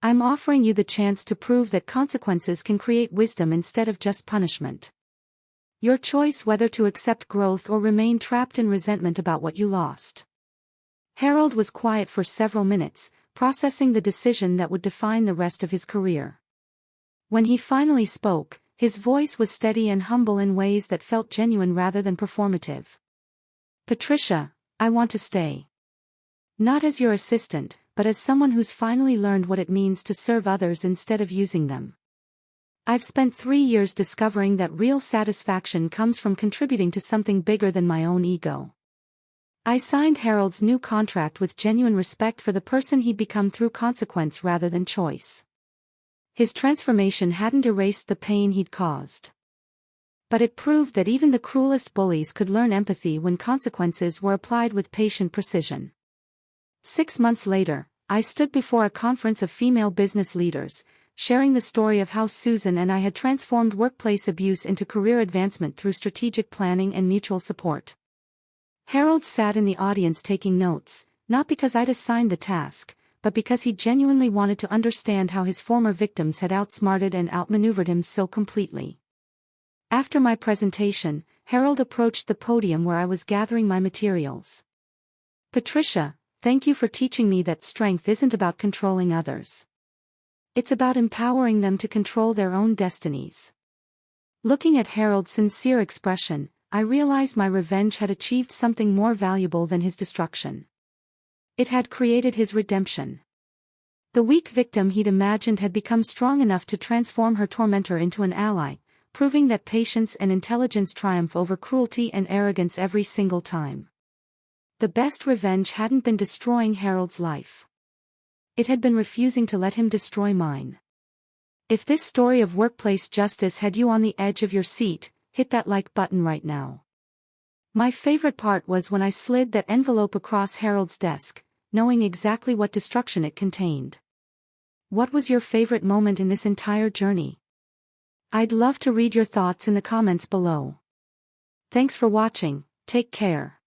"I'm offering you the chance to prove that consequences can create wisdom instead of just punishment. Your choice whether to accept growth or remain trapped in resentment about what you lost." Harold was quiet for several minutes, processing the decision that would define the rest of his career. When he finally spoke, his voice was steady and humble in ways that felt genuine rather than performative. "Patricia, I want to stay. Not as your assistant, but as someone who's finally learned what it means to serve others instead of using them. I've spent 3 years discovering that real satisfaction comes from contributing to something bigger than my own ego." I signed Harold's new contract with genuine respect for the person he'd become through consequence rather than choice. His transformation hadn't erased the pain he'd caused. But it proved that even the cruelest bullies could learn empathy when consequences were applied with patient precision. 6 months later, I stood before a conference of female business leaders, sharing the story of how Susan and I had transformed workplace abuse into career advancement through strategic planning and mutual support. Harold sat in the audience taking notes, not because I'd assigned the task, but because he genuinely wanted to understand how his former victims had outsmarted and outmaneuvered him so completely. After my presentation, Harold approached the podium where I was gathering my materials. "Patricia, thank you for teaching me that strength isn't about controlling others. It's about empowering them to control their own destinies." Looking at Harold's sincere expression, I realized my revenge had achieved something more valuable than his destruction. It had created his redemption. The weak victim he'd imagined had become strong enough to transform her tormentor into an ally, proving that patience and intelligence triumph over cruelty and arrogance every single time. The best revenge hadn't been destroying Harold's life. It had been refusing to let him destroy mine. If this story of workplace justice had you on the edge of your seat, hit that like button right now. My favorite part was when I slid that envelope across Harold's desk, knowing exactly what destruction it contained. What was your favorite moment in this entire journey? I'd love to read your thoughts in the comments below. Thanks for watching, take care.